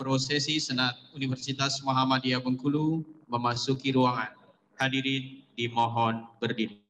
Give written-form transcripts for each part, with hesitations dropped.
prosesi Senat Universitas Muhammadiyah Bengkulu memasuki ruangan. Hadirin dimohon berdiri.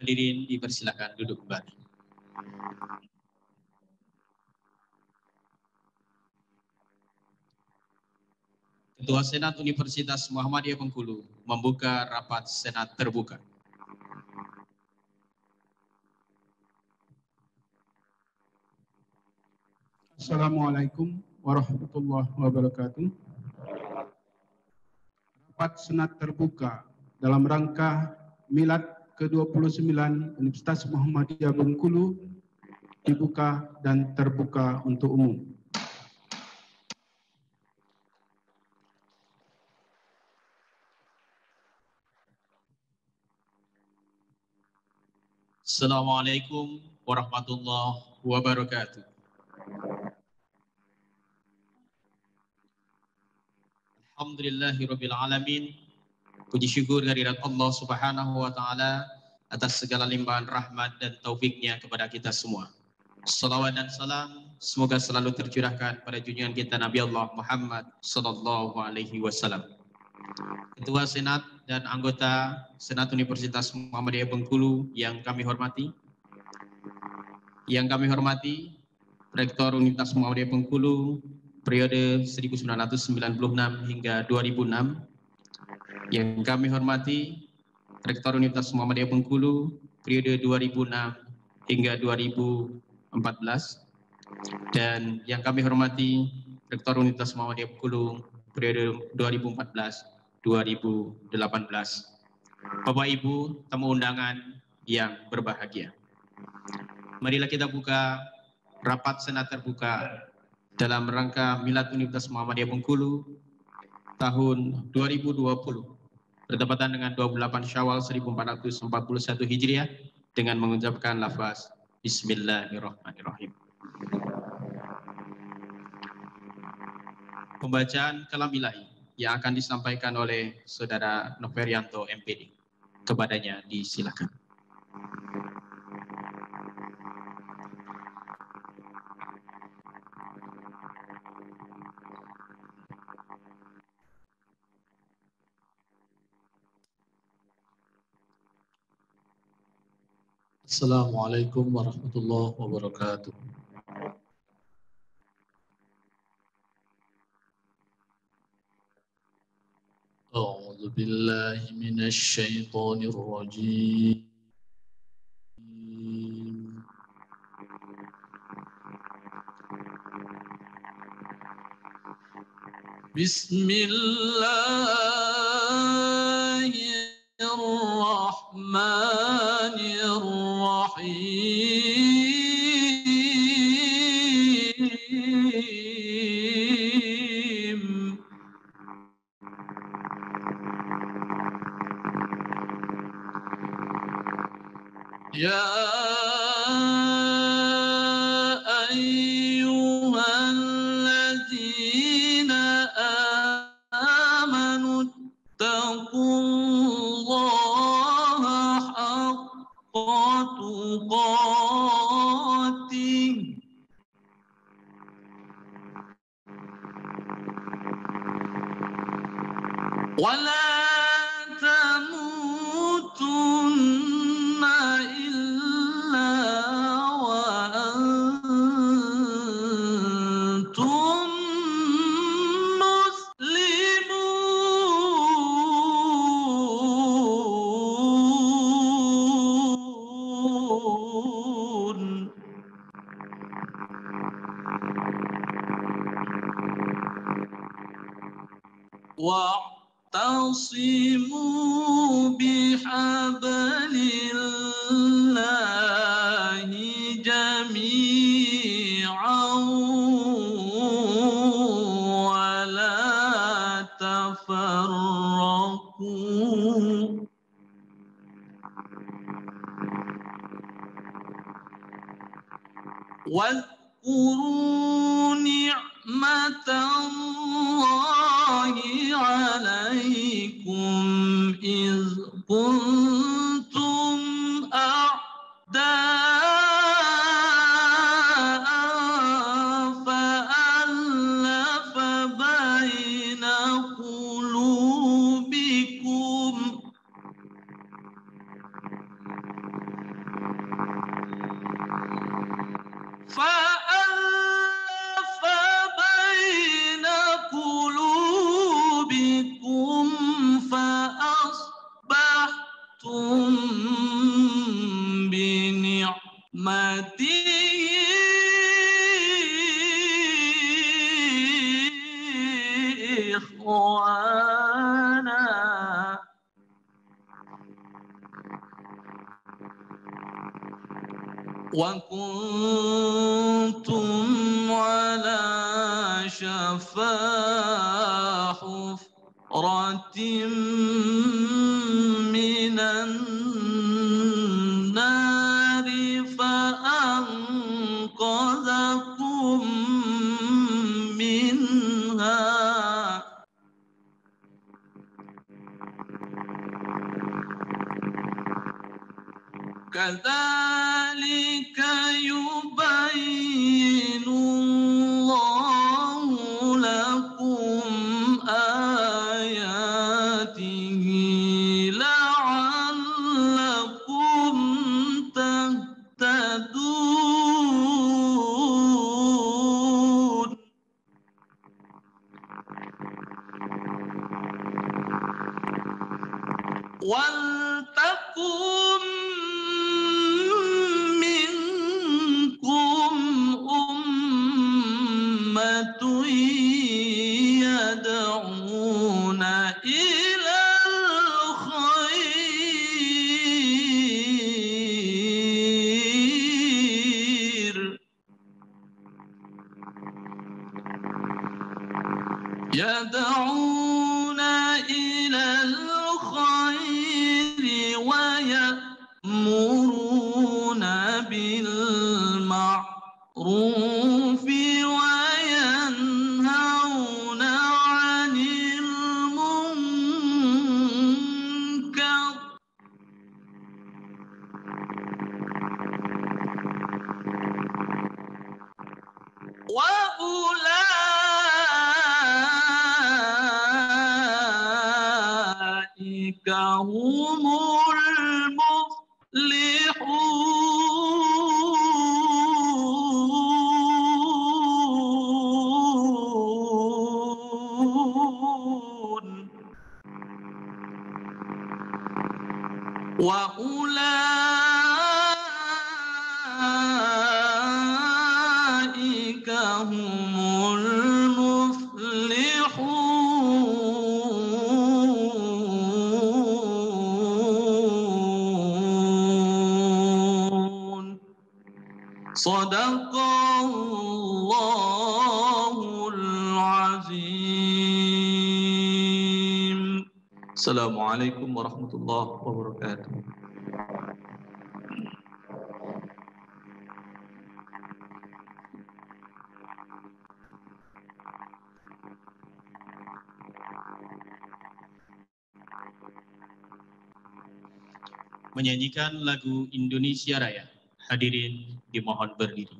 Hadirin dipersilakan duduk kembali. Ketua Senat Universitas Muhammadiyah Bengkulu membuka rapat Senat terbuka. Assalamualaikum warahmatullahi wabarakatuh. Rapat Senat terbuka dalam rangka Milad ke-29 Universitas Muhammadiyah Bengkulu dibuka dan terbuka untuk umum. Assalamualaikum warahmatullahi wabarakatuh. Alhamdulillahirabbil alamin. Puji syukur kehadirat Allah Subhanahu wa taala atas segala limpahan rahmat dan taufiknya kepada kita semua. Salawat dan salam semoga selalu tercurahkan pada junjungan kita Nabi Allah Muhammad sallallahu alaihi wasallam. Ketua Senat dan anggota Senat Universitas Muhammadiyah Bengkulu yang kami hormati. Yang kami hormati Rektor Universitas Muhammadiyah Bengkulu periode 1996 hingga 2006. Yang kami hormati Rektor Universitas Muhammadiyah Bengkulu periode 2006 hingga 2014. Dan yang kami hormati Rektor Universitas Muhammadiyah Bengkulu periode 2014-2018. Bapak Ibu tamu undangan yang berbahagia. Marilah kita buka rapat Senat terbuka dalam rangka Milad Universitas Muhammadiyah Bengkulu tahun 2020 bertepatan dengan 28 Syawal 1441 Hijriah dengan mengucapkan lafaz Bismillahirrahmanirrahim. Pembacaan kalam ilahi yang akan disampaikan oleh Saudara Noverianto MPD. Kepadanya disilakan. Assalamualaikum warahmatullahi wabarakatuh. A'udzu billahi minasy syaithanir rajim. Bismillahirrahmanirrahim. Ya ayyuhalladzina amanu taqullaha haqqa tuqatih wa la tamutunna illa wa antum muslimun. واعتصموا بحبل الله جميعا ولا تفرقوا واذكروا نعمة الله عليكم إذ كنتم أعداء فألف بين قلوبكم فأصبحتم بنعمته إخوانا وكنتم على شفا حفرة من النار فأنقذكم منها كذلك يبين الله لكم آياته لعلكم تهتدون ولتكن منكم أمة يدعون إلى الخير يدعون إلى الخير ويأمرون بالمعروف وينهون عن المنكر وأولئك هم المفلحون وأولئك هم المفلحون صدق الله العظيم. Assalamualaikum warahmatullahi wabarakatuh. Menyanyikan lagu Indonesia Raya. Hadirin dimohon berdiri.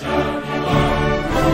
Jangan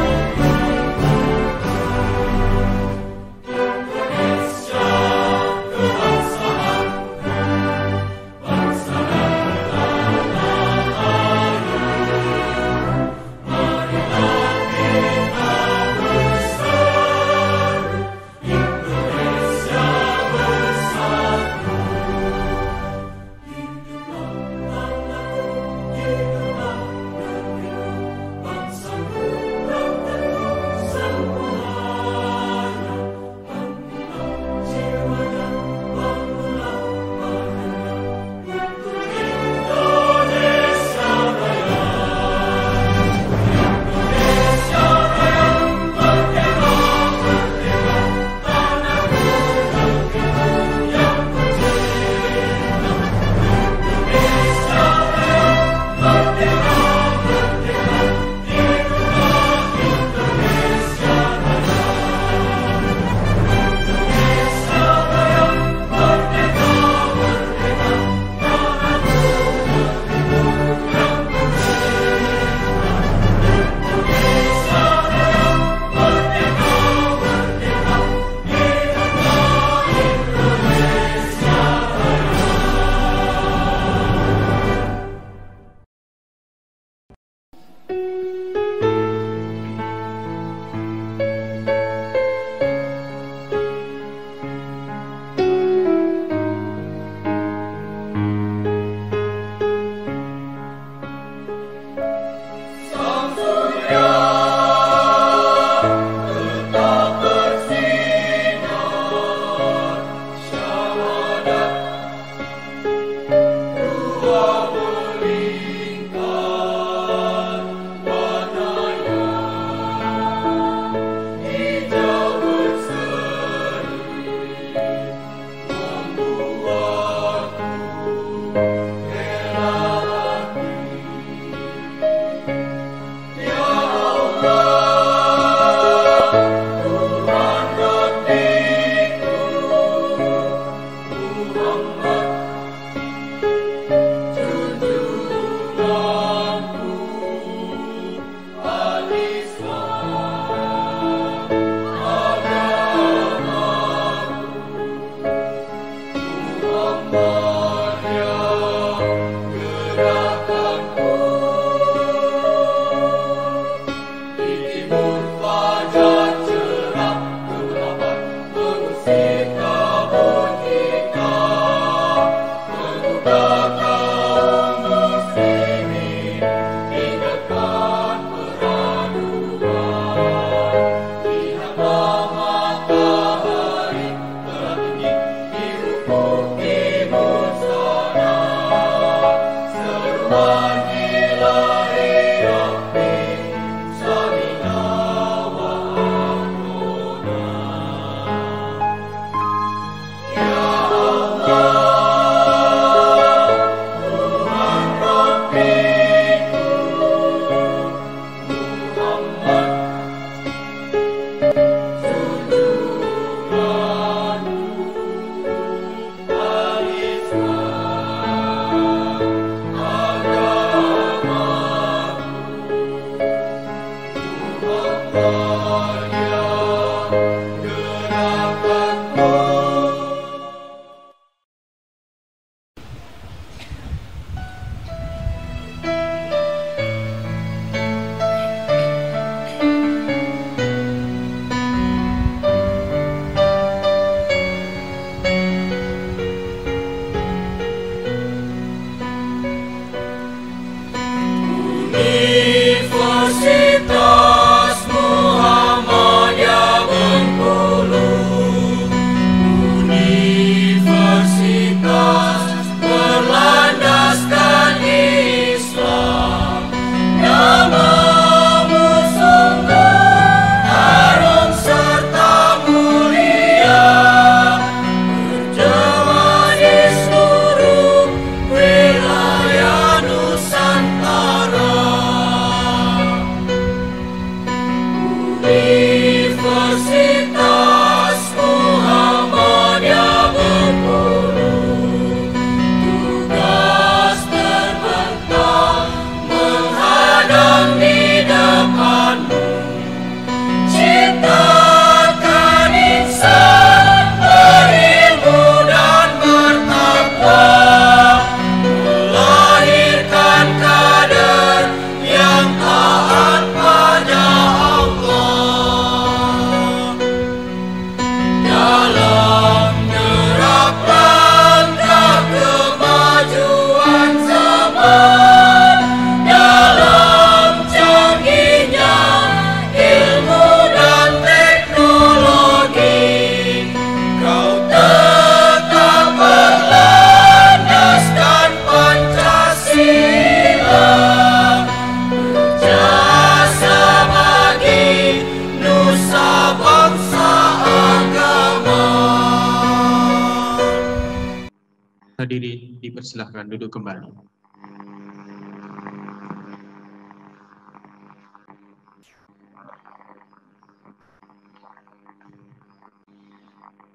Hadirin dipersilahkan duduk kembali.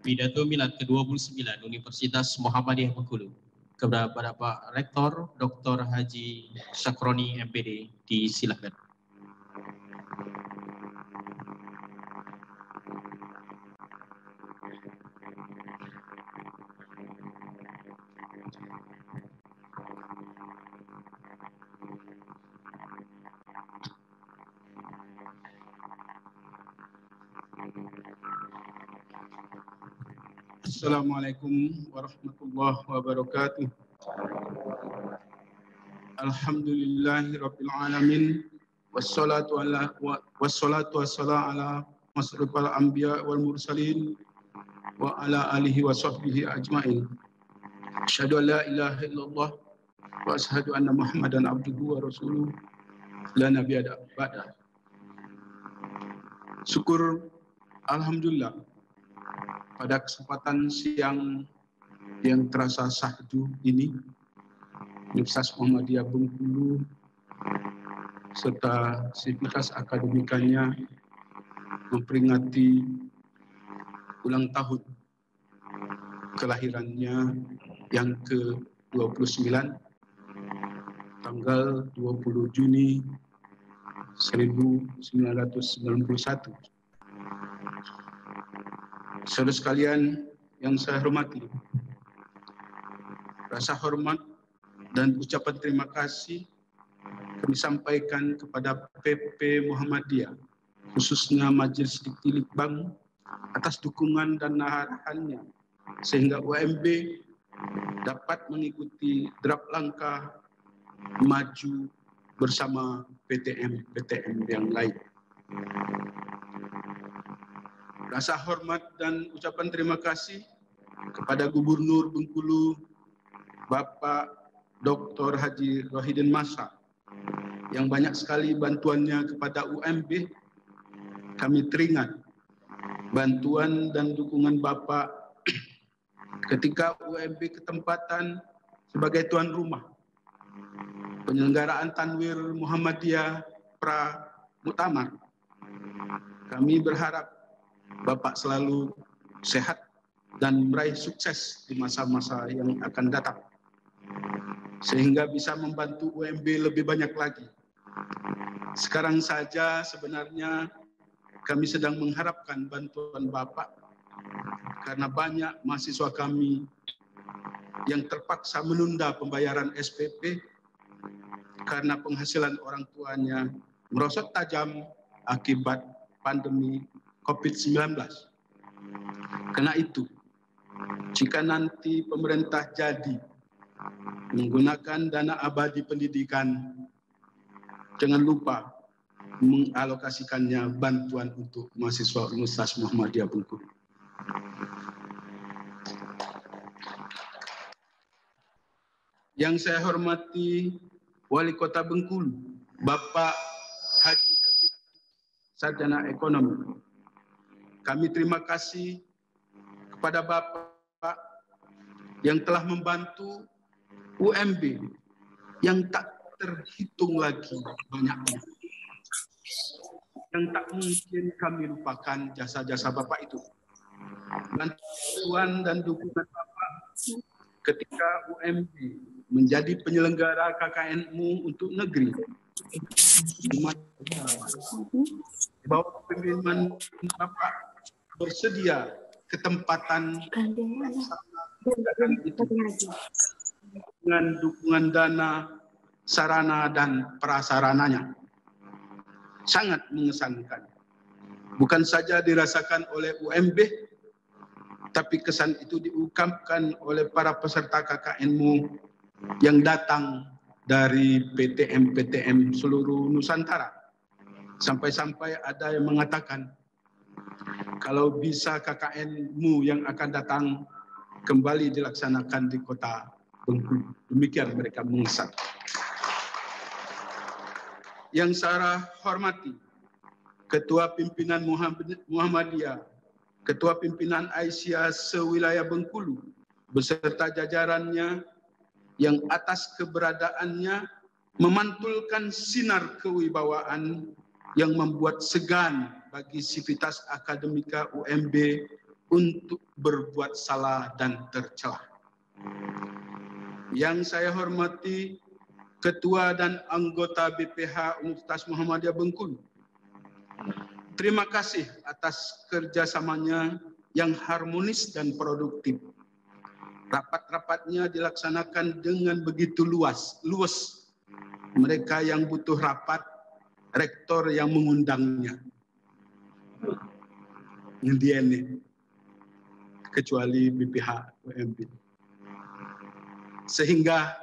Pidato Milad ke-29 Universitas Muhammadiyah Bengkulu kepada Pak Rektor Dr. Haji Syakroni MPD, disilakan. Assalamualaikum warahmatullahi wabarakatuh. Alhamdulillahirabbil alamin wassalatu wassalamu ala masrifal anbiya wal mursalin wa ala alihi wa sahbihi ajmain. Asyhadu an la ilaha illallah wa asyhadu anna Muhammadan abduhu wa rasuluh la nabiyya ba'da. Syukur alhamdulillah pada kesempatan siang yang terasa syahdu ini, Universitas Muhammadiyah Bengkulu serta sivitas akademikanya memperingati ulang tahun kelahirannya yang ke-29 tanggal 20 Juni 1991. Saudara sekalian yang saya hormati, rasa hormat dan ucapan terima kasih kami sampaikan kepada PP Muhammadiyah, khususnya Majelis Dikti Litbang, atas dukungan dan arahannya sehingga UMB dapat mengikuti draft langkah maju bersama PTM-PTM yang lain. Rasa hormat dan ucapan terima kasih kepada Gubernur Bengkulu, Bapak Dr. Haji Rohidin Masa, yang banyak sekali bantuannya kepada UMB. Kami teringat bantuan dan dukungan Bapak ketika UMB ketempatan sebagai tuan rumah penyelenggaraan Tanwir Muhammadiyah Pra Muktamar. Kami berharap Bapak selalu sehat dan meraih sukses di masa-masa yang akan datang, sehingga bisa membantu UMB lebih banyak lagi. Sekarang saja sebenarnya kami sedang mengharapkan bantuan Bapak, karena banyak mahasiswa kami yang terpaksa menunda pembayaran SPP karena penghasilan orang tuanya merosot tajam akibat pandemi COVID-19. Karena itu, jika nanti pemerintah jadi menggunakan dana abadi pendidikan, jangan lupa mengalokasikannya bantuan untuk mahasiswa Universitas Muhammadiyah Bengkulu. Yang saya hormati Wali Kota Bengkulu, Bapak Haji Sarjana Ekonomi. Kami terima kasih kepada Bapak yang telah membantu UMB yang tak terhitung lagi banyaknya. Yang tak mungkin kami lupakan jasa-jasa Bapak itu. Bantuan dan dukungan Bapak ketika UMB menjadi penyelenggara KKNMU untuk negeri. Di bawah kepemimpinan Bapak bersedia ketempatan itu dengan dukungan dana, sarana dan prasarananya. Sangat mengesankan. Bukan saja dirasakan oleh UMB, tapi kesan itu diungkapkan oleh para peserta KKNMU yang datang dari PTM-PTM seluruh Nusantara. Sampai-sampai ada yang mengatakan, kalau bisa KKNMU yang akan datang kembali dilaksanakan di kota Bengkulu. Demikian mereka mengesan. Yang saya hormati, Ketua Pimpinan Muhammadiyah, Ketua Pimpinan Aisyah sewilayah Bengkulu, beserta jajarannya yang atas keberadaannya memantulkan sinar kewibawaan yang membuat segan bagi sivitas akademika UMB untuk berbuat salah dan tercela. Yang saya hormati Ketua dan anggota BPH Universitas Muhammadiyah Bengkulu, terima kasih atas kerjasamanya yang harmonis dan produktif. Rapat-rapatnya dilaksanakan dengan begitu luas. Mereka yang butuh rapat, rektor yang mengundangnya. Ngendiene, kecuali BPH UMB. Sehingga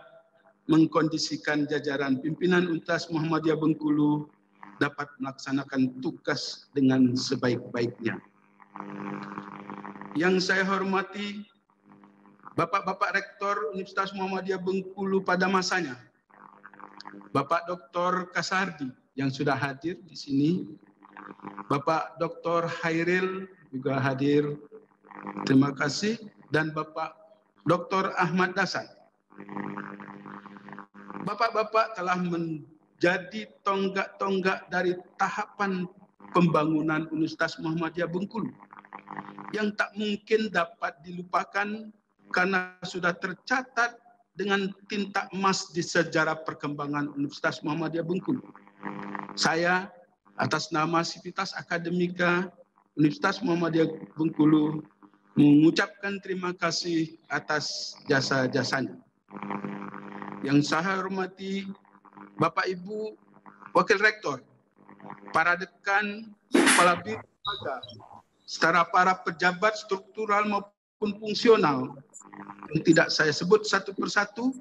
mengkondisikan jajaran pimpinan Universitas Muhammadiyah Bengkulu dapat melaksanakan tugas dengan sebaik-baiknya. Yang saya hormati Bapak-Bapak Rektor Universitas Muhammadiyah Bengkulu pada masanya, Bapak Dr. Kasardi yang sudah hadir di sini, Bapak Dr. Hairil juga hadir, terima kasih, dan Bapak Dr. Ahmad Dasan. Bapak-bapak telah menjadi tonggak-tonggak dari tahapan pembangunan Universitas Muhammadiyah Bengkulu yang tak mungkin dapat dilupakan karena sudah tercatat dengan tinta emas di sejarah perkembangan Universitas Muhammadiyah Bengkulu. Saya atas nama Sivitas Akademika Universitas Muhammadiyah Bengkulu mengucapkan terima kasih atas jasa-jasanya. Yang saya hormati Bapak Ibu Wakil Rektor, para dekan, kepala biro lembaga, serta para pejabat struktural maupun fungsional yang tidak saya sebut satu persatu,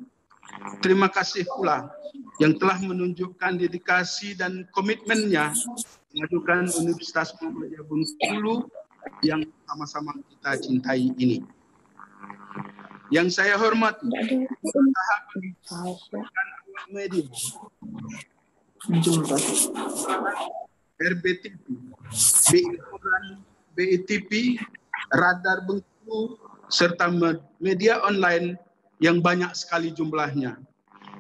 terima kasih pula yang telah menunjukkan dedikasi dan komitmennya mengajukan Universitas Muhammadiyah Bengkulu yang sama-sama kita cintai ini. Yang saya hormati media, RBTP, BITP, Radar Bengkulu, serta media online yang banyak sekali jumlahnya,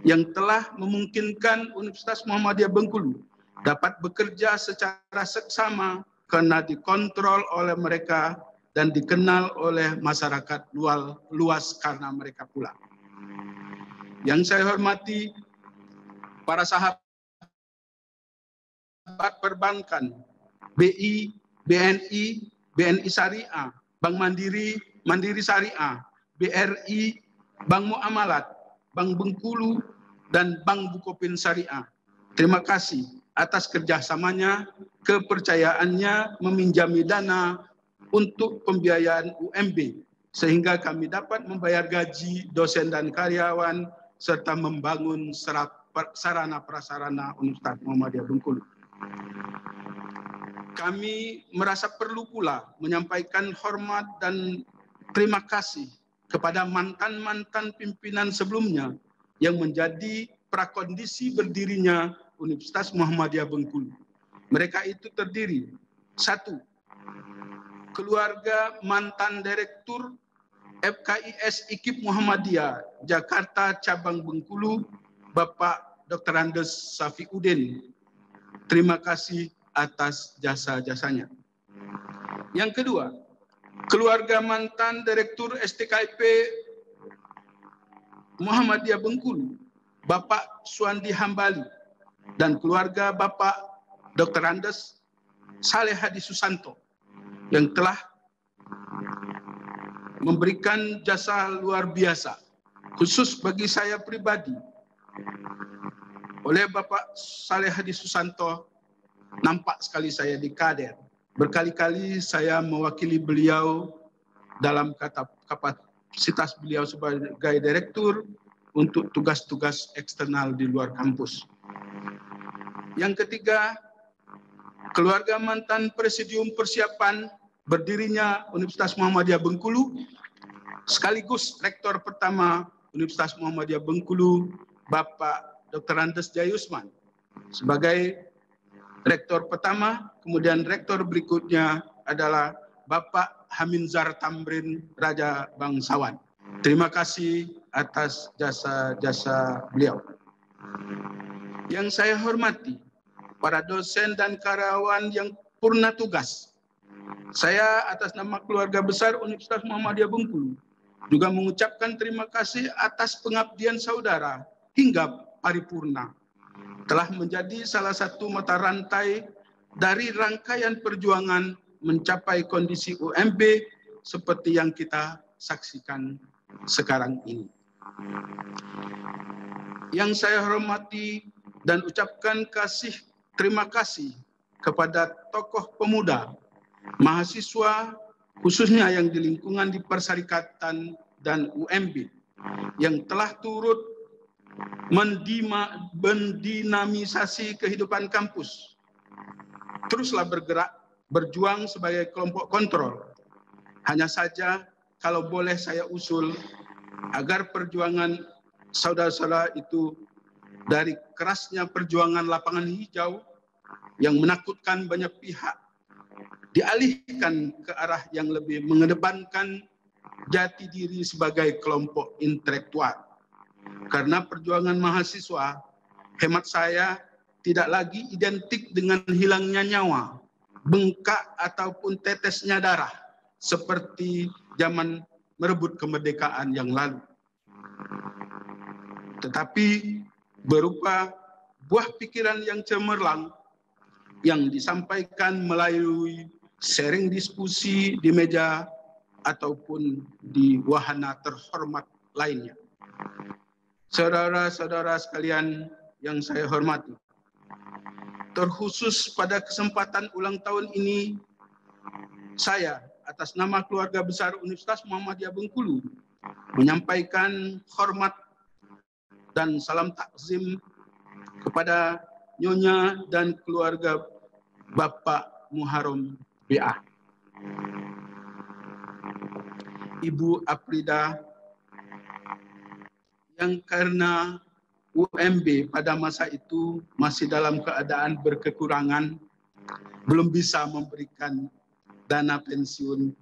yang telah memungkinkan Universitas Muhammadiyah Bengkulu dapat bekerja secara seksama karena dikontrol oleh mereka dan dikenal oleh masyarakat luas karena mereka pula. Yang saya hormati para sahabat perbankan, BI, BNI, BNI Syariah, Bank Mandiri, Mandiri Syariah, BRI, Bank Muamalat, Bank Bengkulu, dan Bank Bukopin Syariah. Terima kasih atas kerjasamanya, kepercayaannya meminjami dana untuk pembiayaan UMB, sehingga kami dapat membayar gaji dosen dan karyawan, serta membangun sarana prasarana Universitas Muhammadiyah Bengkulu. Kami merasa perlu pula menyampaikan hormat dan terima kasih kepada mantan-mantan pimpinan sebelumnya yang menjadi prakondisi berdirinya Universitas Muhammadiyah Bengkulu. Mereka itu terdiri: 1. Keluarga mantan Direktur FKIS IKIP Muhammadiyah Jakarta Cabang Bengkulu, Bapak Dr. Andes Safiuddin. Terima kasih atas jasa-jasanya. Yang kedua, keluarga mantan Direktur STKIP Muhammadiyah Bengkulu, Bapak Suandi Hambali, dan keluarga Bapak Dr. Andes Saleh Hadi Susanto yang telah memberikan jasa luar biasa, khusus bagi saya pribadi. Oleh Bapak Saleh Hadi Susanto, nampak sekali saya di Kader. Berkali-kali saya mewakili beliau dalam kapasitas beliau sebagai direktur untuk tugas-tugas eksternal di luar kampus. Yang ketiga, keluarga mantan Presidium Persiapan berdirinya Universitas Muhammadiyah Bengkulu, sekaligus Rektor pertama Universitas Muhammadiyah Bengkulu, Bapak Dr. Andes Jayusman, sebagai Rektor pertama. Kemudian Rektor berikutnya adalah Bapak Haminzar Tamrin Raja Bangsawan. Terima kasih atas jasa-jasa beliau. Yang saya hormati, para dosen dan karyawan yang purna tugas. Saya atas nama keluarga besar Universitas Muhammadiyah Bengkulu juga mengucapkan terima kasih atas pengabdian saudara hingga paripurna. Telah menjadi salah satu mata rantai dari rangkaian perjuangan mencapai kondisi UMB seperti yang kita saksikan sekarang ini. Yang saya hormati dan ucapkan terima kasih kepada tokoh pemuda, mahasiswa, khususnya yang di lingkungan di Perserikatan dan UMB, yang telah turut mendinamisasi kehidupan kampus. Teruslah bergerak, berjuang sebagai kelompok kontrol. Hanya saja kalau boleh saya usul agar perjuangan saudara-saudara itu dari kerasnya perjuangan lapangan hijau yang menakutkan banyak pihak dialihkan ke arah yang lebih mengedepankan jati diri sebagai kelompok intelektual. Karena perjuangan mahasiswa, hemat saya, tidak lagi identik dengan hilangnya nyawa, bengkak ataupun tetesnya darah seperti zaman merebut kemerdekaan yang lalu. Tetapi berupa buah pikiran yang cemerlang yang disampaikan melalui sharing diskusi di meja ataupun di wahana terhormat lainnya. Saudara-saudara sekalian yang saya hormati, terkhusus pada kesempatan ulang tahun ini, saya atas nama keluarga besar Universitas Muhammadiyah Bengkulu menyampaikan hormat dan salam takzim kepada Nyonya dan keluarga Bapak Muharram BA. Ibu Aprida yang karena UMB pada masa itu masih dalam keadaan berkekurangan, belum bisa memberikan dana pensiun,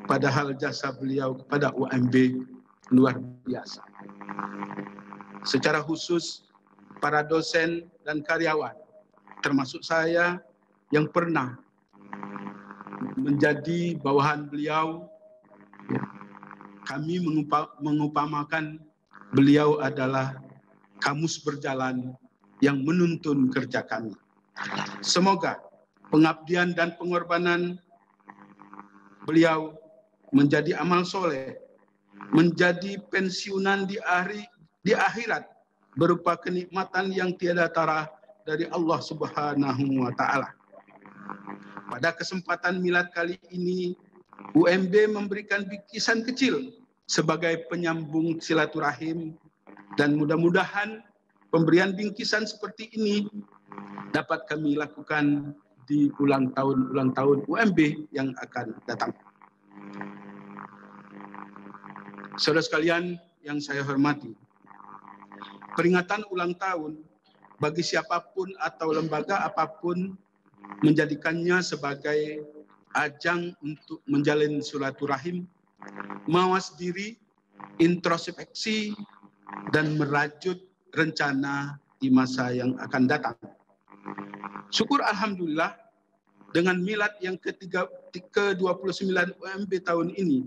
padahal jasa beliau kepada UMB luar biasa. Secara khusus, para dosen dan karyawan, termasuk saya yang pernah menjadi bawahan beliau, kami mengupamakan beliau adalah kamus berjalan yang menuntun kerja kami. Semoga pengabdian dan pengorbanan beliau menjadi amal soleh, menjadi pensiunan di akhirat berupa kenikmatan yang tiada tara dari Allah Subhanahu wa Ta'ala. Pada kesempatan milad kali ini, UMB memberikan bingkisan kecil sebagai penyambung silaturahim, dan mudah-mudahan pemberian bingkisan seperti ini dapat kami lakukan di ulang tahun UMB yang akan datang. Saudara sekalian yang saya hormati, peringatan ulang tahun bagi siapapun atau lembaga apapun menjadikannya sebagai ajang untuk menjalin silaturahim, mawas diri, introspeksi, dan merajut rencana di masa yang akan datang. Syukur alhamdulillah dengan milad yang ke-29 UMB tahun ini,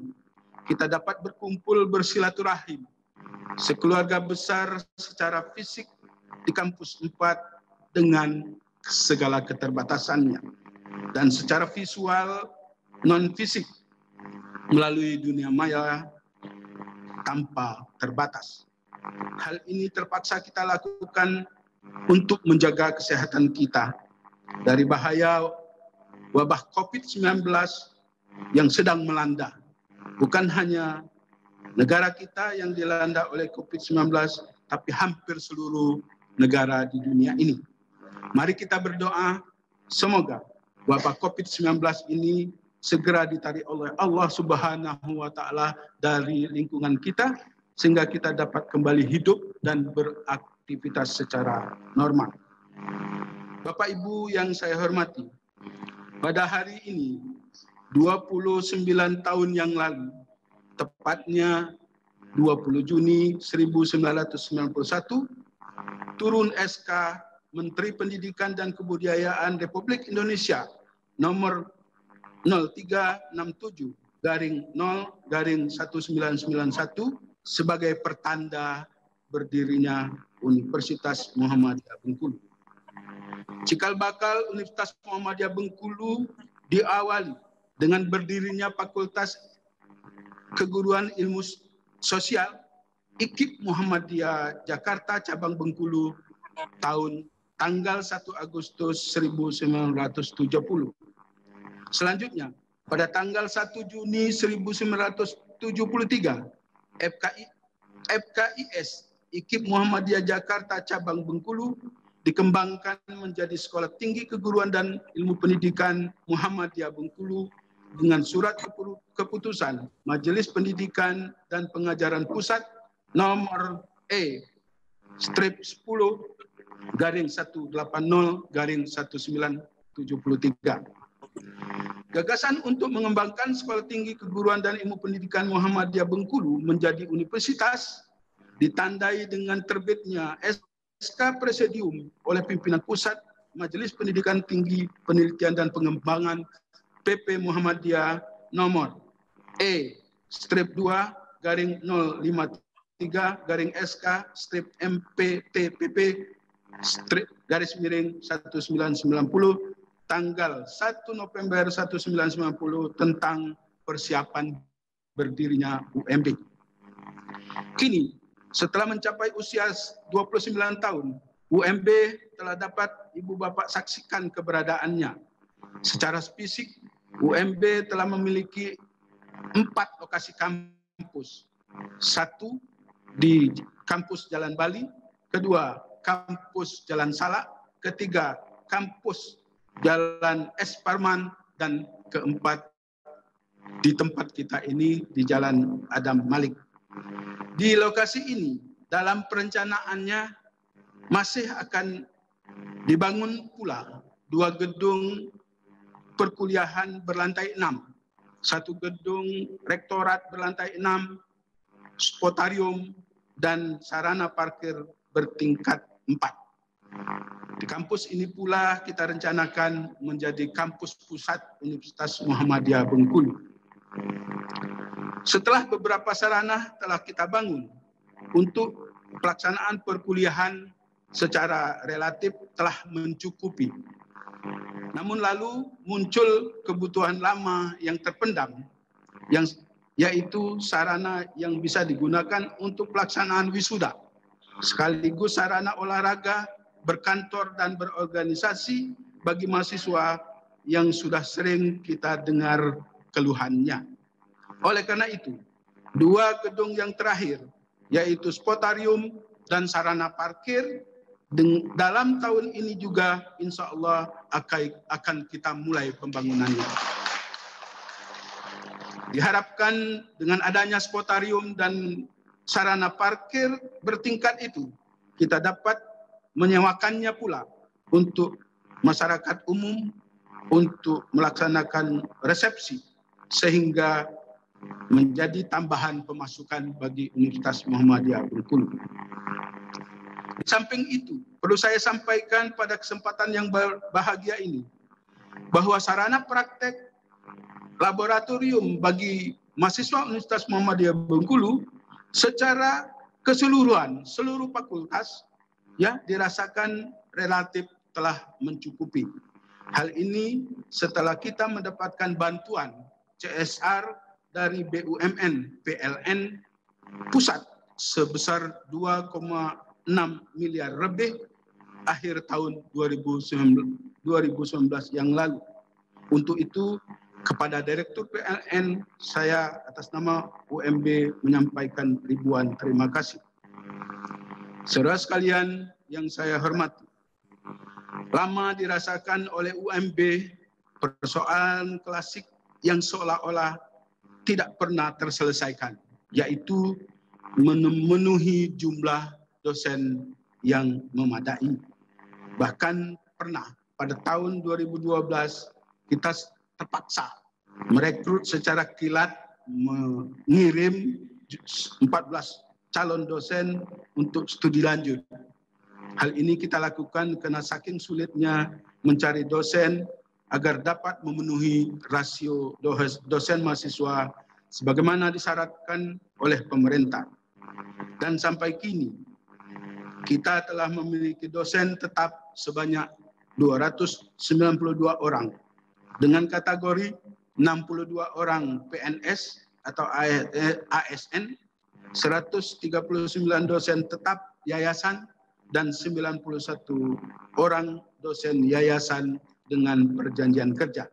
kita dapat berkumpul bersilaturahim sekeluarga besar secara fisik di kampus 4 dengan segala keterbatasannya, dan secara visual non fisik melalui dunia maya tanpa terbatas. Hal ini terpaksa kita lakukan untuk menjaga kesehatan kita dari bahaya wabah COVID-19 yang sedang melanda. Bukan hanya negara kita yang dilanda oleh COVID-19, tapi hampir seluruh negara di dunia ini. Mari kita berdoa, semoga wabah COVID-19 ini segera ditarik oleh Allah Subhanahu wa Ta'ala dari lingkungan kita, sehingga kita dapat kembali hidup dan beraktivitas secara normal. Bapak Ibu yang saya hormati, pada hari ini 29 tahun yang lalu, tepatnya 20 Juni 1991, turun SK Menteri Pendidikan dan Kebudayaan Republik Indonesia nomor 0367/0/1991 sebagai pertanda berdirinya Universitas Muhammadiyah Bengkulu. Cikal bakal Universitas Muhammadiyah Bengkulu diawali dengan berdirinya Fakultas Keguruan Ilmu Sosial IKIP Muhammadiyah Jakarta Cabang Bengkulu tanggal 1 Agustus 1970. Selanjutnya, pada tanggal 1 Juni 1973, FKIS IKIP Muhammadiyah Jakarta Cabang Bengkulu dikembangkan menjadi Sekolah Tinggi Keguruan dan Ilmu Pendidikan Muhammadiyah Bengkulu dengan surat keputusan Majelis Pendidikan dan Pengajaran Pusat nomor E/10/180/1973. Gagasan untuk mengembangkan Sekolah Tinggi Keguruan dan Ilmu Pendidikan Muhammadiyah Bengkulu menjadi universitas ditandai dengan terbitnya SK Presidium oleh pimpinan Pusat Majelis Pendidikan Tinggi Penelitian dan Pengembangan PP Muhammadiyah nomor E/2/053/SK/MPTPP/1990 tanggal 1 November 1990 tentang persiapan berdirinya UMB. Kini, setelah mencapai usia 29 tahun, UMB telah dapat Ibu Bapak saksikan keberadaannya. Secara fisik, UMB telah memiliki 4 lokasi kampus. 1 di kampus Jalan Bali, 2 kampus Jalan Salak, 3 kampus Jalan Es Parman, dan 4 di tempat kita ini di Jalan Adam Malik. Di lokasi ini, dalam perencanaannya masih akan dibangun pula 2 gedung perkuliahan berlantai 6, 1 gedung rektorat berlantai 6, spotarium, dan sarana parkir bertingkat 4. Di kampus ini pula kita rencanakan menjadi kampus pusat Universitas Muhammadiyah Bengkulu. Setelah beberapa sarana telah kita bangun untuk pelaksanaan perkuliahan secara relatif telah mencukupi. Namun lalu muncul kebutuhan lama yang terpendam, yaitu sarana yang bisa digunakan untuk pelaksanaan wisuda, sekaligus sarana olahraga, berkantor, dan berorganisasi bagi mahasiswa yang sudah sering kita dengar keluhannya. Oleh karena itu, 2 gedung yang terakhir, yaitu spotarium dan sarana parkir, dalam tahun ini juga insya Allah akan kita mulai pembangunannya. Diharapkan dengan adanya spotarium dan sarana parkir bertingkat itu, kita dapat menyewakannya pula untuk masyarakat umum untuk melaksanakan resepsi, sehingga menjadi tambahan pemasukan bagi Universitas Muhammadiyah Bengkulu. Di samping itu, perlu saya sampaikan pada kesempatan yang bahagia ini, bahwa sarana praktek laboratorium bagi mahasiswa Universitas Muhammadiyah Bengkulu secara keseluruhan, seluruh fakultas ya dirasakan relatif telah mencukupi. Hal ini setelah kita mendapatkan bantuan CSR dari BUMN PLN pusat sebesar 2,6 miliar lebih akhir tahun 2019 yang lalu. Untuk itu, kepada Direktur PLN, saya atas nama UMB menyampaikan ribuan terima kasih. Saudara sekalian yang saya hormati, lama dirasakan oleh UMB persoalan klasik yang seolah-olah tidak pernah terselesaikan, yaitu memenuhi jumlah dosen yang memadai. Bahkan pernah pada tahun 2012 kita terpaksa merekrut secara kilat, mengirim calon dosen untuk studi lanjut. Hal ini kita lakukan karena saking sulitnya mencari dosen agar dapat memenuhi rasio dosen mahasiswa sebagaimana disyaratkan oleh pemerintah. Dan sampai kini kita telah memiliki dosen tetap sebanyak 292 orang dengan kategori 62 orang PNS atau ASN, 139 dosen tetap yayasan, dan 91 orang dosen yayasan dengan perjanjian kerja.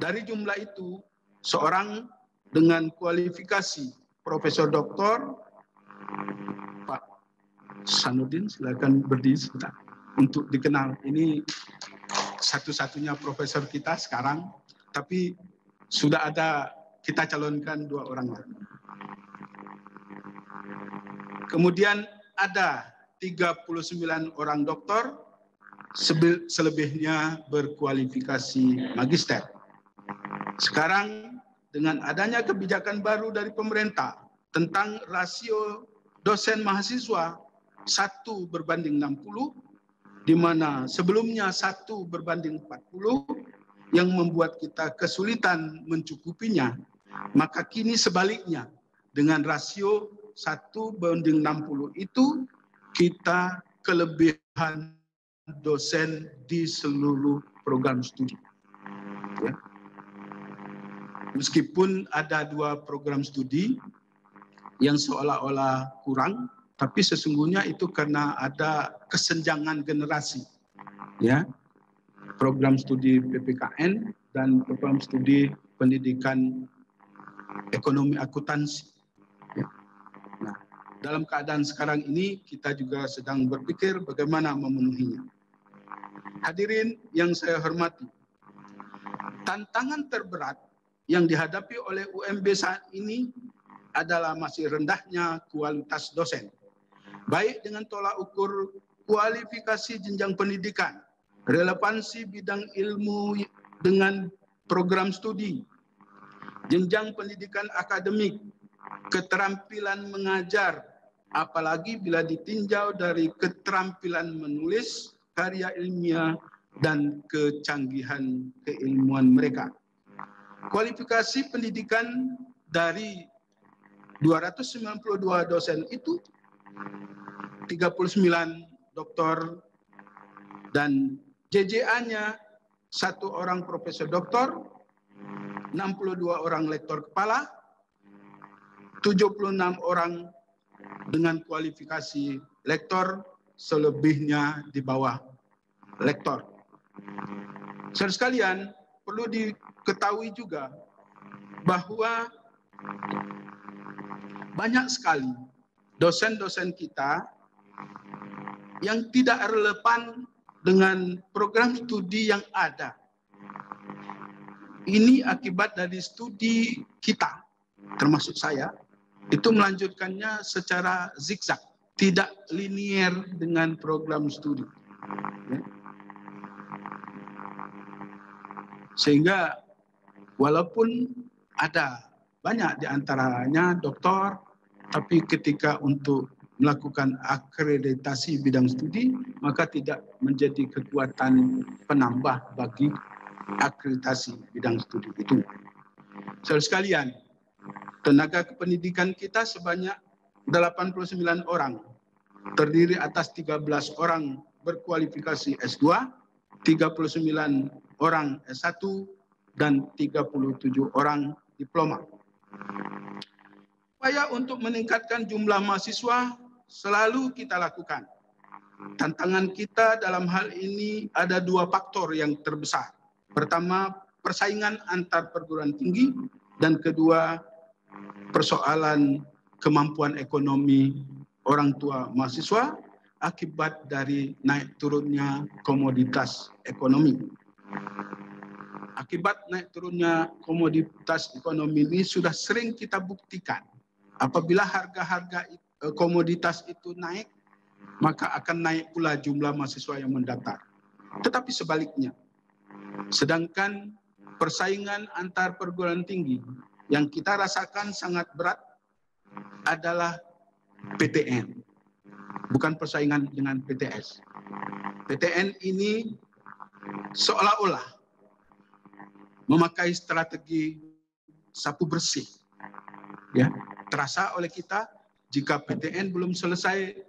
Dari jumlah itu, seorang dengan kualifikasi Profesor Doktor, Pak Sanudin, silakan berdiri sebentar untuk dikenal. Ini satu-satunya profesor kita sekarang, tapi sudah ada kita calonkan 2 orang. Kemudian ada 39 orang doktor, selebihnya berkualifikasi magister. Sekarang dengan adanya kebijakan baru dari pemerintah tentang rasio dosen mahasiswa 1:60, di mana sebelumnya 1:40, yang membuat kita kesulitan mencukupinya, maka kini sebaliknya dengan rasio 1:60 itu kita kelebihan dosen di seluruh program studi. Ya. Meskipun ada 2 program studi yang seolah-olah kurang, tapi sesungguhnya itu karena ada kesenjangan generasi. Ya. Program studi PPKN dan program studi pendidikan ekonomi akuntansi. Ya. Nah, dalam keadaan sekarang ini kita juga sedang berpikir bagaimana memenuhinya. Hadirin yang saya hormati, tantangan terberat yang dihadapi oleh UMB saat ini adalah masih rendahnya kualitas dosen, baik dengan tolak ukur kualifikasi jenjang pendidikan, relevansi bidang ilmu dengan program studi, jenjang pendidikan akademik, keterampilan mengajar, apalagi bila ditinjau dari keterampilan menulis, karya ilmiah, dan kecanggihan keilmuan mereka. Kualifikasi pendidikan dari 292 dosen itu 39 doktor dan JJA-nya 1 orang profesor doktor, 62 orang lektor kepala, 76 orang dengan kualifikasi lektor, selebihnya di bawah lektor. Saudara sekalian, perlu diketahui juga bahwa banyak sekali dosen-dosen kita yang tidak relevan dengan program studi yang ada. Ini akibat dari studi kita, termasuk saya, itu melanjutkannya secara zigzag, tidak linier dengan program studi. Sehingga walaupun ada banyak di antaranya doktor, tapi ketika untuk melakukan akreditasi bidang studi, maka tidak menjadi kekuatan penambah bagi akreditasi bidang studi itu. Saudara sekalian, tenaga kependidikan kita sebanyak 89 orang, terdiri atas 13 orang berkualifikasi S2, 39 orang S1, dan 37 orang diploma. Upaya untuk meningkatkan jumlah mahasiswa selalu kita lakukan. Tantangan kita dalam hal ini ada 2 faktor yang terbesar. Pertama, persaingan antar perguruan tinggi, dan kedua, persoalan kemampuan ekonomi orang tua mahasiswa akibat dari naik turunnya komoditas ekonomi. Akibat naik turunnya komoditas ekonomi ini sudah sering kita buktikan. Apabila harga-harga komoditas itu naik, maka akan naik pula jumlah mahasiswa yang mendaftar. Tetapi sebaliknya, sedangkan persaingan antar perguruan tinggi yang kita rasakan sangat berat, adalah PTN, bukan persaingan dengan PTS. PTN ini seolah-olah memakai strategi sapu bersih. Ya, terasa oleh kita jika PTN belum selesai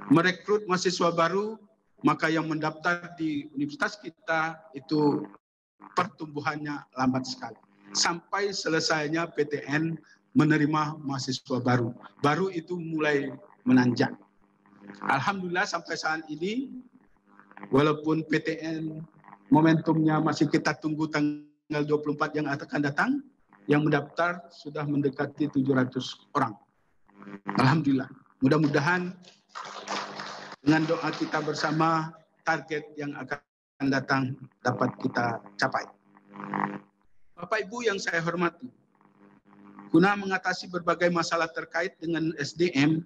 merekrut mahasiswa baru, maka yang mendaftar di universitas kita itu pertumbuhannya lambat sekali. Sampai selesainya PTN menerima mahasiswa baru. Baru itu mulai menanjak. Alhamdulillah sampai saat ini, walaupun PTN momentumnya masih kita tunggu tanggal 24 yang akan datang, yang mendaftar sudah mendekati 700 orang. Alhamdulillah. Mudah-mudahan dengan doa kita bersama, target yang akan datang dapat kita capai. Bapak Ibu yang saya hormati, guna mengatasi berbagai masalah terkait dengan SDM,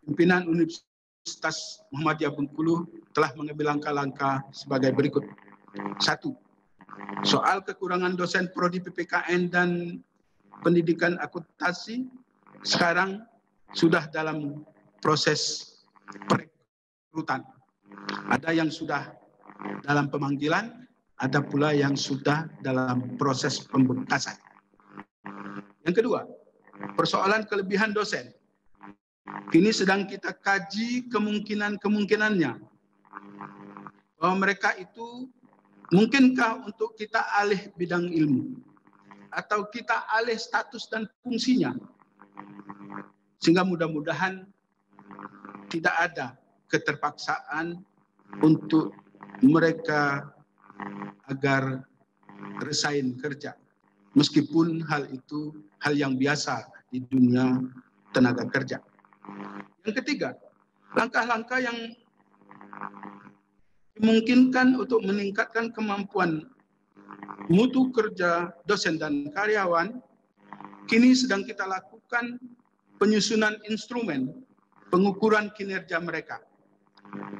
pimpinan Universitas Muhammadiyah Bengkulu telah mengambil langkah-langkah sebagai berikut. 1. Soal kekurangan dosen prodi PPKN dan pendidikan akuntansi sekarang sudah dalam proses perekrutan. Ada yang sudah dalam pemanggilan, ada pula yang sudah dalam proses pembekasan. Yang kedua, persoalan kelebihan dosen. Kini sedang kita kaji kemungkinan-kemungkinannya. Bahwa mereka itu mungkinkah untuk kita alih bidang ilmu, atau kita alih status dan fungsinya. Sehingga mudah-mudahan tidak ada keterpaksaan untuk mereka agar resign kerja. Meskipun hal itu hal yang biasa di dunia tenaga kerja. Yang ketiga, langkah-langkah yang dimungkinkan untuk meningkatkan kemampuan mutu kerja dosen dan karyawan, kini sedang kita lakukan penyusunan instrumen pengukuran kinerja mereka.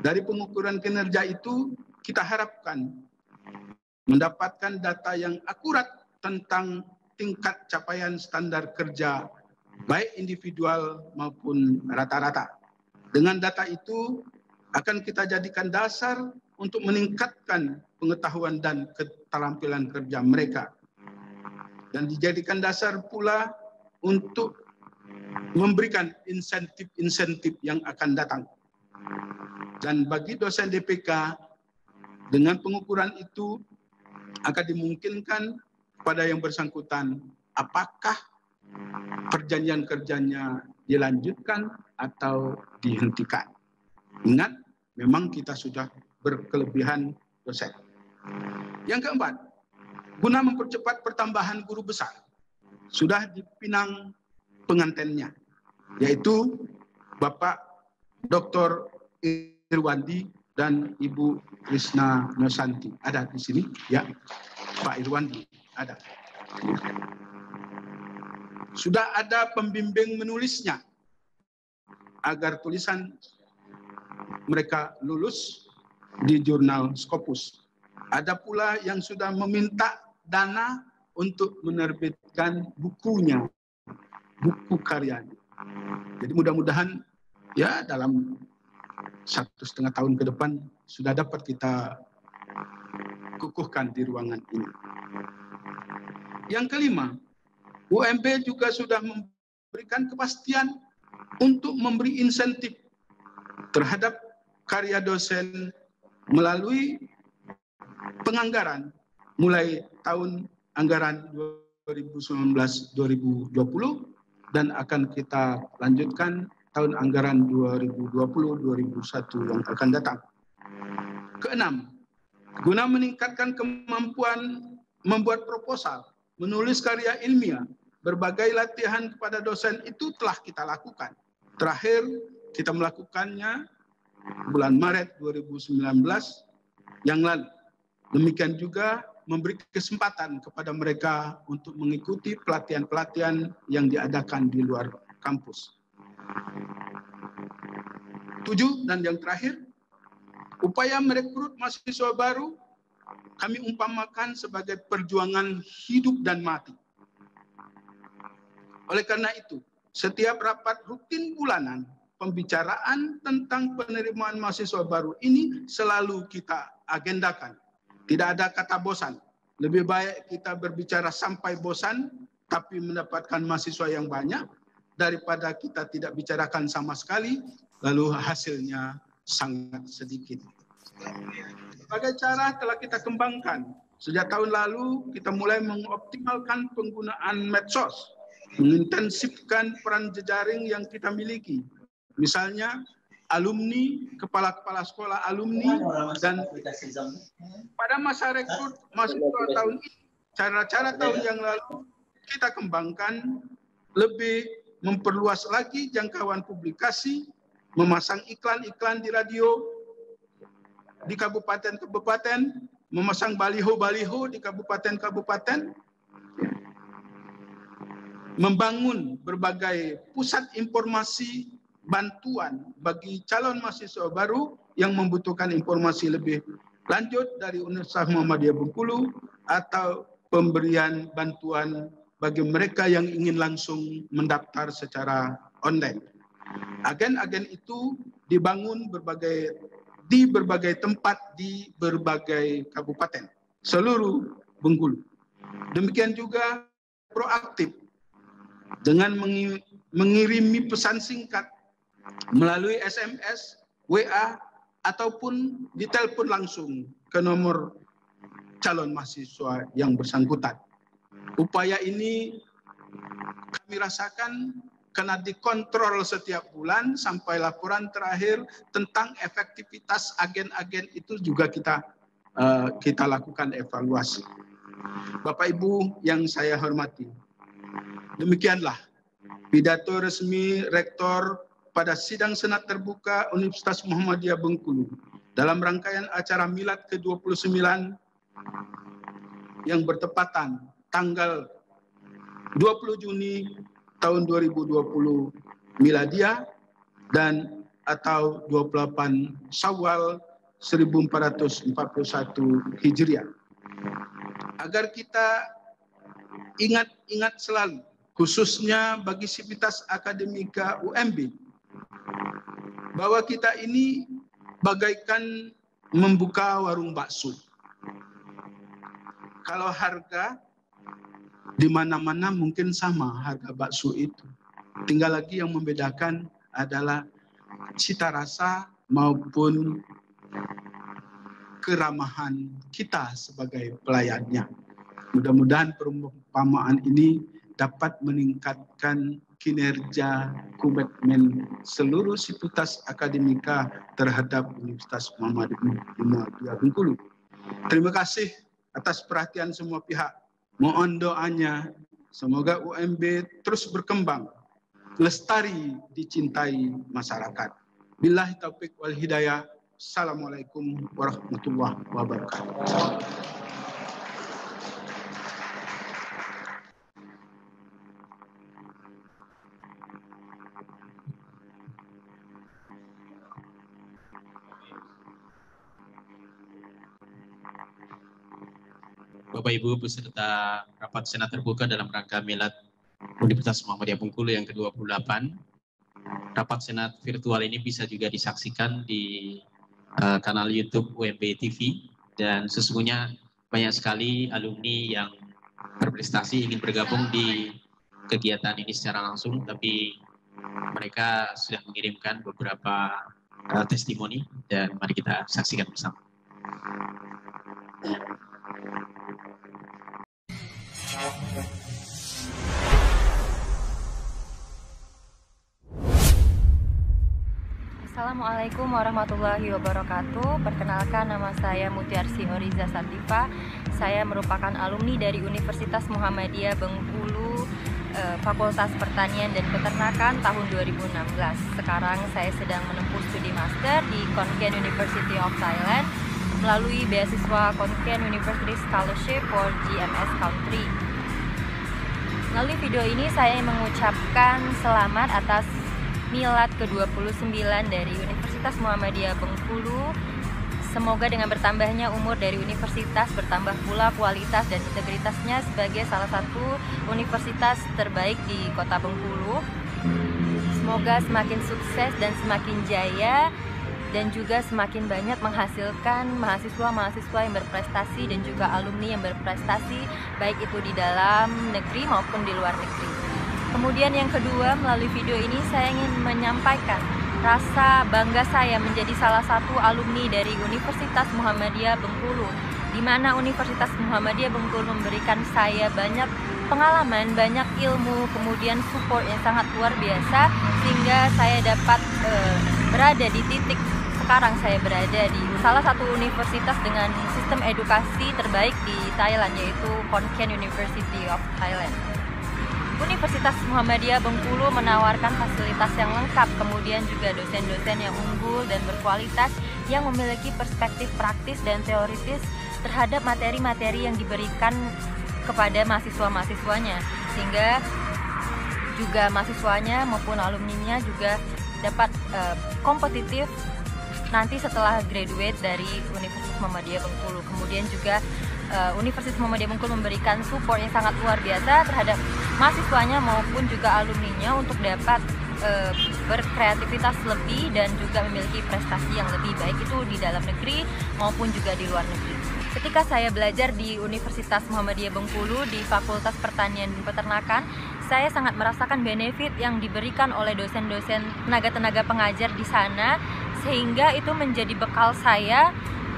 Dari pengukuran kinerja itu, kita harapkan mendapatkan data yang akurat tentang tingkat capaian standar kerja, baik individual maupun rata-rata. Dengan data itu, akan kita jadikan dasar untuk meningkatkan pengetahuan dan keterampilan kerja mereka. Dan dijadikan dasar pula untuk memberikan insentif-insentif yang akan datang. Dan bagi dosen DPK, dengan pengukuran itu akan dimungkinkan kepada yang bersangkutan apakah perjanjian kerjanya dilanjutkan atau dihentikan. Ingat, memang kita sudah berkelebihan dosen. Yang keempat, guna mempercepat pertambahan guru besar, sudah dipinang pengantennya, yaitu Bapak Dr. Irwandi dan Ibu Krisna Nosanti. Ada di sini, ya, Pak Irwandi ada. Sudah ada pembimbing menulisnya agar tulisan mereka lulus di jurnal Scopus. Ada pula yang sudah meminta dana untuk menerbitkan bukunya, buku karyanya. Jadi mudah-mudahan ya dalam 1,5 tahun ke depan sudah dapat kita kukuhkan di ruangan ini. Yang kelima, UMB juga sudah memberikan kepastian untuk memberi insentif terhadap karya dosen melalui penganggaran mulai tahun anggaran 2019-2020 dan akan kita lanjutkan tahun anggaran 2020-2021 yang akan datang. Keenam, guna meningkatkan kemampuan membuat proposal, menulis karya ilmiah, berbagai latihan kepada dosen itu telah kita lakukan. Terakhir kita melakukannya bulan Maret 2019 yang lalu. Demikian juga memberi kesempatan kepada mereka untuk mengikuti pelatihan-pelatihan yang diadakan di luar kampus. 7, dan yang terakhir, upaya merekrut mahasiswa baru kami umpamakan sebagai perjuangan hidup dan mati. Oleh karena itu, setiap rapat rutin bulanan, pembicaraan tentang penerimaan mahasiswa baru ini selalu kita agendakan. Tidak ada kata bosan. Lebih baik kita berbicara sampai bosan, tapi mendapatkan mahasiswa yang banyak, daripada kita tidak bicarakan sama sekali, lalu hasilnya sangat sedikit. Sebagai cara telah kita kembangkan. Sejak tahun lalu kita mulai mengoptimalkan penggunaan medsos, mengintensifkan peran jejaring yang kita miliki. Misalnya alumni, kepala-kepala sekolah alumni, dan pada masa rekrut mahasiswa tahun ini, cara-cara tahun yang lalu kita kembangkan, lebih memperluas lagi jangkauan publikasi, memasang iklan-iklan di radio, di kabupaten-kabupaten, memasang baliho-baliho di kabupaten-kabupaten, membangun berbagai pusat informasi bantuan bagi calon mahasiswa baru yang membutuhkan informasi lebih lanjut dari Universitas Muhammadiyah Bengkulu, atau pemberian bantuan bagi mereka yang ingin langsung mendaftar secara online. Agen-agen itu dibangun di berbagai tempat di berbagai kabupaten seluruh Bengkulu. Demikian juga proaktif dengan mengirimi pesan singkat melalui SMS, WA, ataupun ditelepon langsung ke nomor calon mahasiswa yang bersangkutan. Upaya ini kami rasakan kena dikontrol setiap bulan sampai laporan terakhir tentang efektivitas agen-agen itu juga kita lakukan evaluasi. Bapak Ibu yang saya hormati, demikianlah pidato resmi Rektor pada sidang Senat Terbuka Universitas Muhammadiyah Bengkulu dalam rangkaian acara Milad ke-29 yang bertepatan tanggal 20 Juni tahun 2020 Miladiah dan atau 28 Syawal 1441 Hijriah. Agar kita ingat selalu, khususnya bagi sivitas akademika UMB, bahwa kita ini bagaikan membuka warung bakso. Kalau harga di mana-mana mungkin sama harga bakso itu. Tinggal lagi yang membedakan adalah cita rasa maupun keramahan kita sebagai pelayannya. Mudah-mudahan perumpamaan ini dapat meningkatkan kinerja komitmen seluruh sivitas akademika terhadap Universitas Muhammadiyah Bengkulu. Terima kasih atas perhatian semua pihak. Mohon doanya semoga UMB terus berkembang, lestari, dicintai masyarakat. Billahi taufiq wal hidayah. Assalamualaikum warahmatullahi wabarakatuh. Bapak Ibu peserta rapat Senat Terbuka dalam rangka Milad Universitas Muhammadiyah Bengkulu yang ke-28. Rapat Senat virtual ini bisa juga disaksikan di kanal YouTube UMB TV, dan sesungguhnya banyak sekali alumni yang berprestasi ingin bergabung di kegiatan ini secara langsung, tapi mereka sudah mengirimkan beberapa testimoni dan mari kita saksikan bersama. Assalamualaikum warahmatullahi wabarakatuh. Perkenalkan, nama saya Mutiarsi Oriza Satifah. Saya merupakan alumni dari Universitas Muhammadiyah Bengkulu, Fakultas Pertanian dan Peternakan tahun 2016. Sekarang saya sedang menempuh studi master di Konken University of Thailand melalui beasiswa Konken University Scholarship for GMS Country. Melalui video ini saya mengucapkan selamat atas Milad ke-29 dari Universitas Muhammadiyah Bengkulu. Semoga dengan bertambahnya umur dari universitas, bertambah pula kualitas dan integritasnya sebagai salah satu universitas terbaik di Kota Bengkulu. Semoga semakin sukses dan semakin jaya, dan juga semakin banyak menghasilkan mahasiswa-mahasiswa yang berprestasi dan juga alumni yang berprestasi, baik itu di dalam negeri maupun di luar negeri. Kemudian yang kedua, melalui video ini saya ingin menyampaikan rasa bangga saya menjadi salah satu alumni dari Universitas Muhammadiyah Bengkulu, di mana Universitas Muhammadiyah Bengkulu memberikan saya banyak pengalaman, banyak ilmu, kemudian support yang sangat luar biasa, sehingga saya dapat berada di titik sekarang saya berada di salah satu universitas dengan sistem edukasi terbaik di Thailand, yaitu Khon Kaen University of Thailand. Universitas Muhammadiyah Bengkulu menawarkan fasilitas yang lengkap, kemudian juga dosen-dosen yang unggul dan berkualitas yang memiliki perspektif praktis dan teoritis terhadap materi-materi yang diberikan kepada mahasiswa-mahasiswanya, sehingga juga mahasiswanya maupun alumninya juga dapat kompetitif nanti setelah graduate dari Universitas Muhammadiyah Bengkulu. Kemudian juga Universitas Muhammadiyah Bengkulu memberikan support yang sangat luar biasa terhadap mahasiswanya maupun juga alumninya untuk dapat berkreativitas lebih dan juga memiliki prestasi yang lebih, baik itu di dalam negeri maupun juga di luar negeri. Ketika saya belajar di Universitas Muhammadiyah Bengkulu di Fakultas Pertanian dan Peternakan, saya sangat merasakan benefit yang diberikan oleh dosen-dosen tenaga-tenaga pengajar di sana, sehingga itu menjadi bekal saya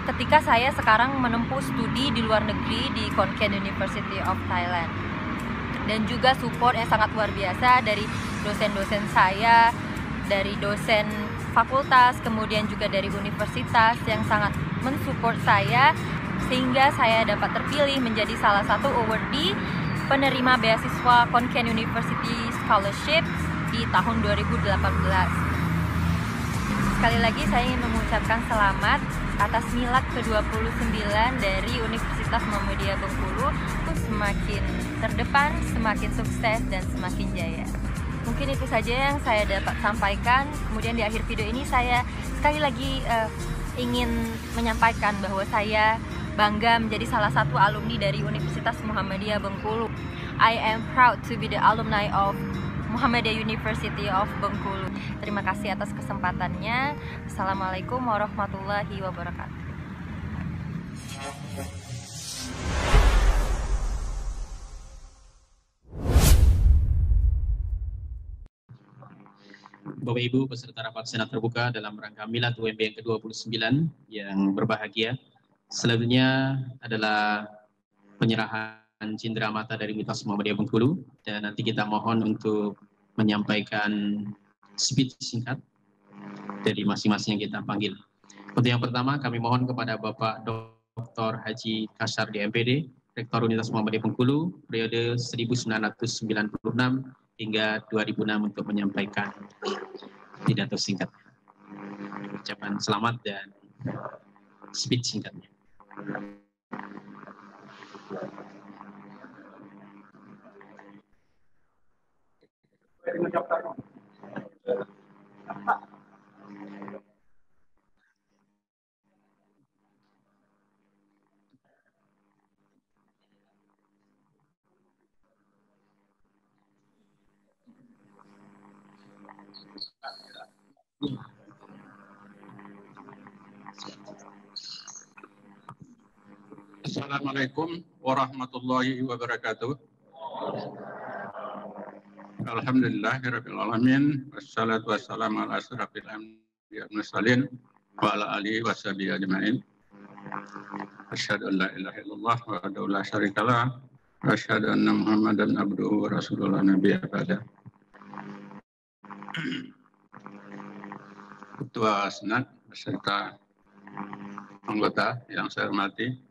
ketika saya sekarang menempuh studi di luar negeri di Khon Kaen University of Thailand. Dan juga support yang sangat luar biasa dari dosen-dosen saya, dari dosen fakultas, kemudian juga dari universitas yang sangat mensupport saya, sehingga saya dapat terpilih menjadi salah satu awardee penerima beasiswa Khon Kaen University Scholarship di tahun 2018. Sekali lagi saya ingin mengucapkan selamat atas milad ke-29 dari Universitas Muhammadiyah Bengkulu untuk semakin terdepan, semakin sukses, dan semakin jaya. Mungkin itu saja yang saya dapat sampaikan. Kemudian di akhir video ini saya sekali lagi ingin menyampaikan bahwa saya bangga menjadi salah satu alumni dari Universitas Muhammadiyah Bengkulu. I am proud to be the alumni of Muhammadiyah University of Bengkulu. Terima kasih atas kesempatannya. Assalamualaikum warahmatullahi wabarakatuh. Bapak Ibu peserta rapat Senat terbuka dalam rangka Milad UMB yang ke-29 yang berbahagia. Selanjutnya adalah penyerahan cindera mata dari Universitas Muhammadiyah Bengkulu, dan nanti kita mohon untuk menyampaikan speech singkat dari masing-masing yang kita panggil. Untuk yang pertama kami mohon kepada Bapak Dr. Haji Kasar DMPD, Rektor Universitas Muhammadiyah Bengkulu periode 1996 hingga 2006 untuk menyampaikan pidato singkat, ucapan selamat dan speech singkatnya. Assalamualaikum warahmatullahi wabarakatuh. Alhamdulillahirabbil alamin, wassalatu wassalamu ala asyrafil anbiya'i wal mursalin wa ala alihi washabihi ajmain. Asyhadu an la ilaha illallah wahdahu la syarikalah wa asyhadu anna Muhammadan abduhu wa rasulullah nabiyya ba'da. Ketua Senat beserta anggota yang saya hormati,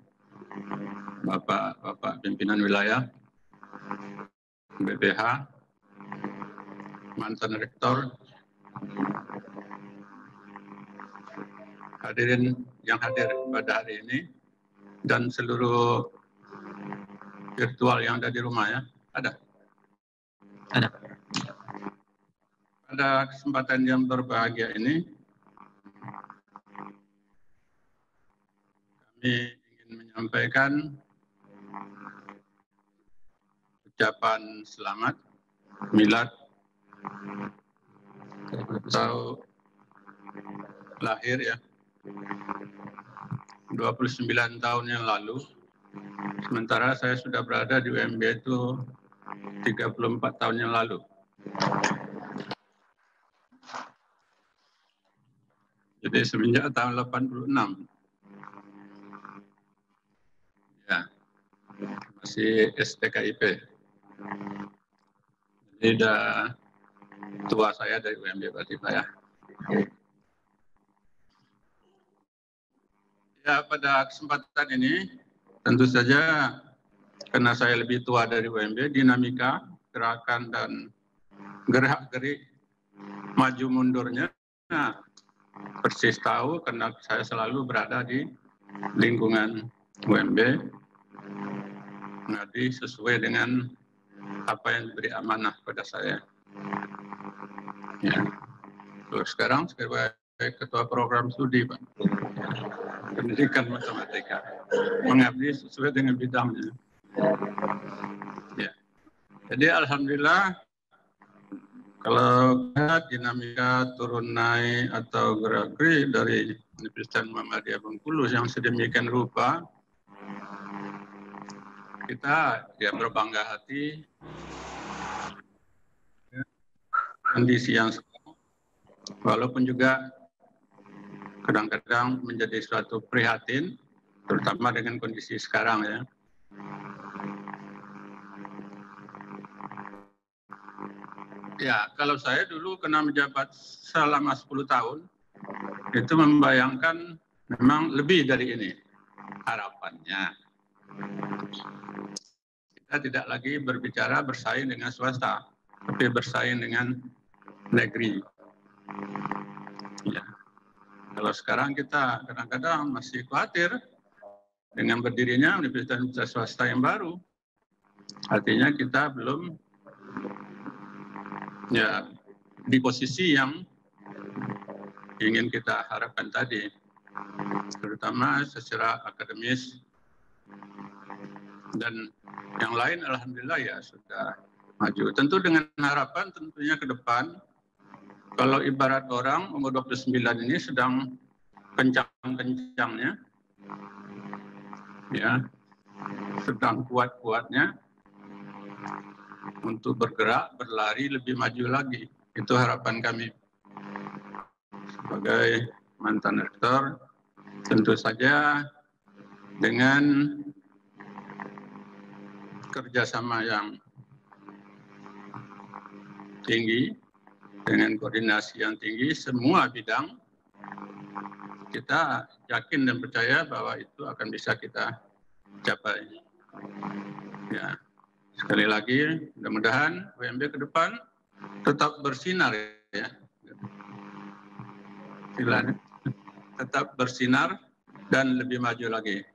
Bapak pimpinan wilayah, BPH, mantan rektor, hadirin yang hadir pada hari ini, dan seluruh virtual yang ada di rumah ya, ada. Pada kesempatan yang berbahagia ini, kami ingin menyampaikan ucapan selamat milad atau lahir ya 29 tahun yang lalu. Sementara saya sudah berada di UMB itu 34 tahun yang lalu. Jadi semenjak tahun 86. Ya, masih STKIP. Jadi udah tua saya dari UMB berarti Pak ya. Ya, pada kesempatan ini tentu saja karena saya lebih tua dari UMB, dinamika, gerakan dan gerak-gerik maju mundurnya persis tahu karena saya selalu berada di lingkungan UMB, mengabdi sesuai dengan apa yang diberi amanah pada saya. Ya. Terus sekarang sebagai Ketua Program Studi Pak, Pendidikan Matematika, mengabdi sesuai dengan bidangnya. Ya. Jadi alhamdulillah kalau dinamika turun naik atau gerak-gerik dari Universitas Muhammadiyah Bengkulu yang sedemikian rupa, kita ya berbangga hati kondisi yang sekarang, walaupun juga kadang-kadang menjadi suatu prihatin, terutama dengan kondisi sekarang ya. Ya, kalau saya dulu kena menjabat selama 10 tahun, itu membayangkan memang lebih dari ini harapannya. Kita tidak lagi berbicara bersaing dengan swasta, tapi bersaing dengan negeri. Ya. Kalau sekarang kita kadang-kadang masih khawatir dengan berdirinya universitas swasta yang baru. Artinya kita belum ya di posisi yang ingin kita harapkan tadi, terutama secara akademis dan yang lain alhamdulillah ya sudah maju. Tentu dengan harapan tentunya ke depan, kalau ibarat orang umur 29 ini sedang kencang-kencangnya, ya, sedang kuat-kuatnya untuk bergerak, berlari lebih maju lagi. Itu harapan kami. Sebagai mantan rektor, tentu saja dengan kerjasama yang tinggi, dengan koordinasi yang tinggi, semua bidang, kita yakin dan percaya bahwa itu akan bisa kita capai. Ya, sekali lagi, mudah-mudahan UMB ke depan tetap bersinar ya. Tetap bersinar dan lebih maju lagi.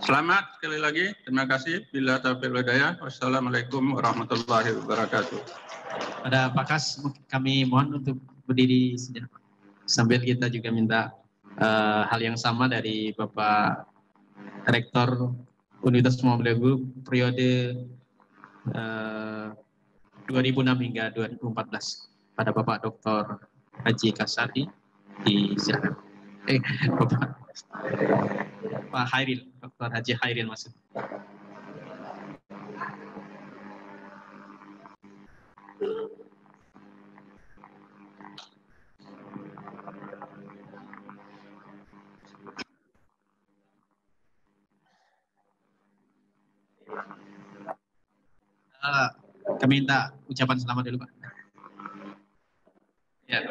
Selamat sekali lagi, terima kasih. Bila taufiq wal hidayah. Wassalamualaikum warahmatullahi wabarakatuh. Pada Pak Kas, kami mohon untuk berdiri sejenak. Sambil kita juga minta hal yang sama dari Bapak Rektor Universitas Muhammadiyah Group periode 2006 hingga 2014 pada Bapak Dr. Haji Kasadi di sana. Pak Hairil, Dr. Haji Hairil maksud. Kami minta ucapan selamat dulu, Pak. Ya.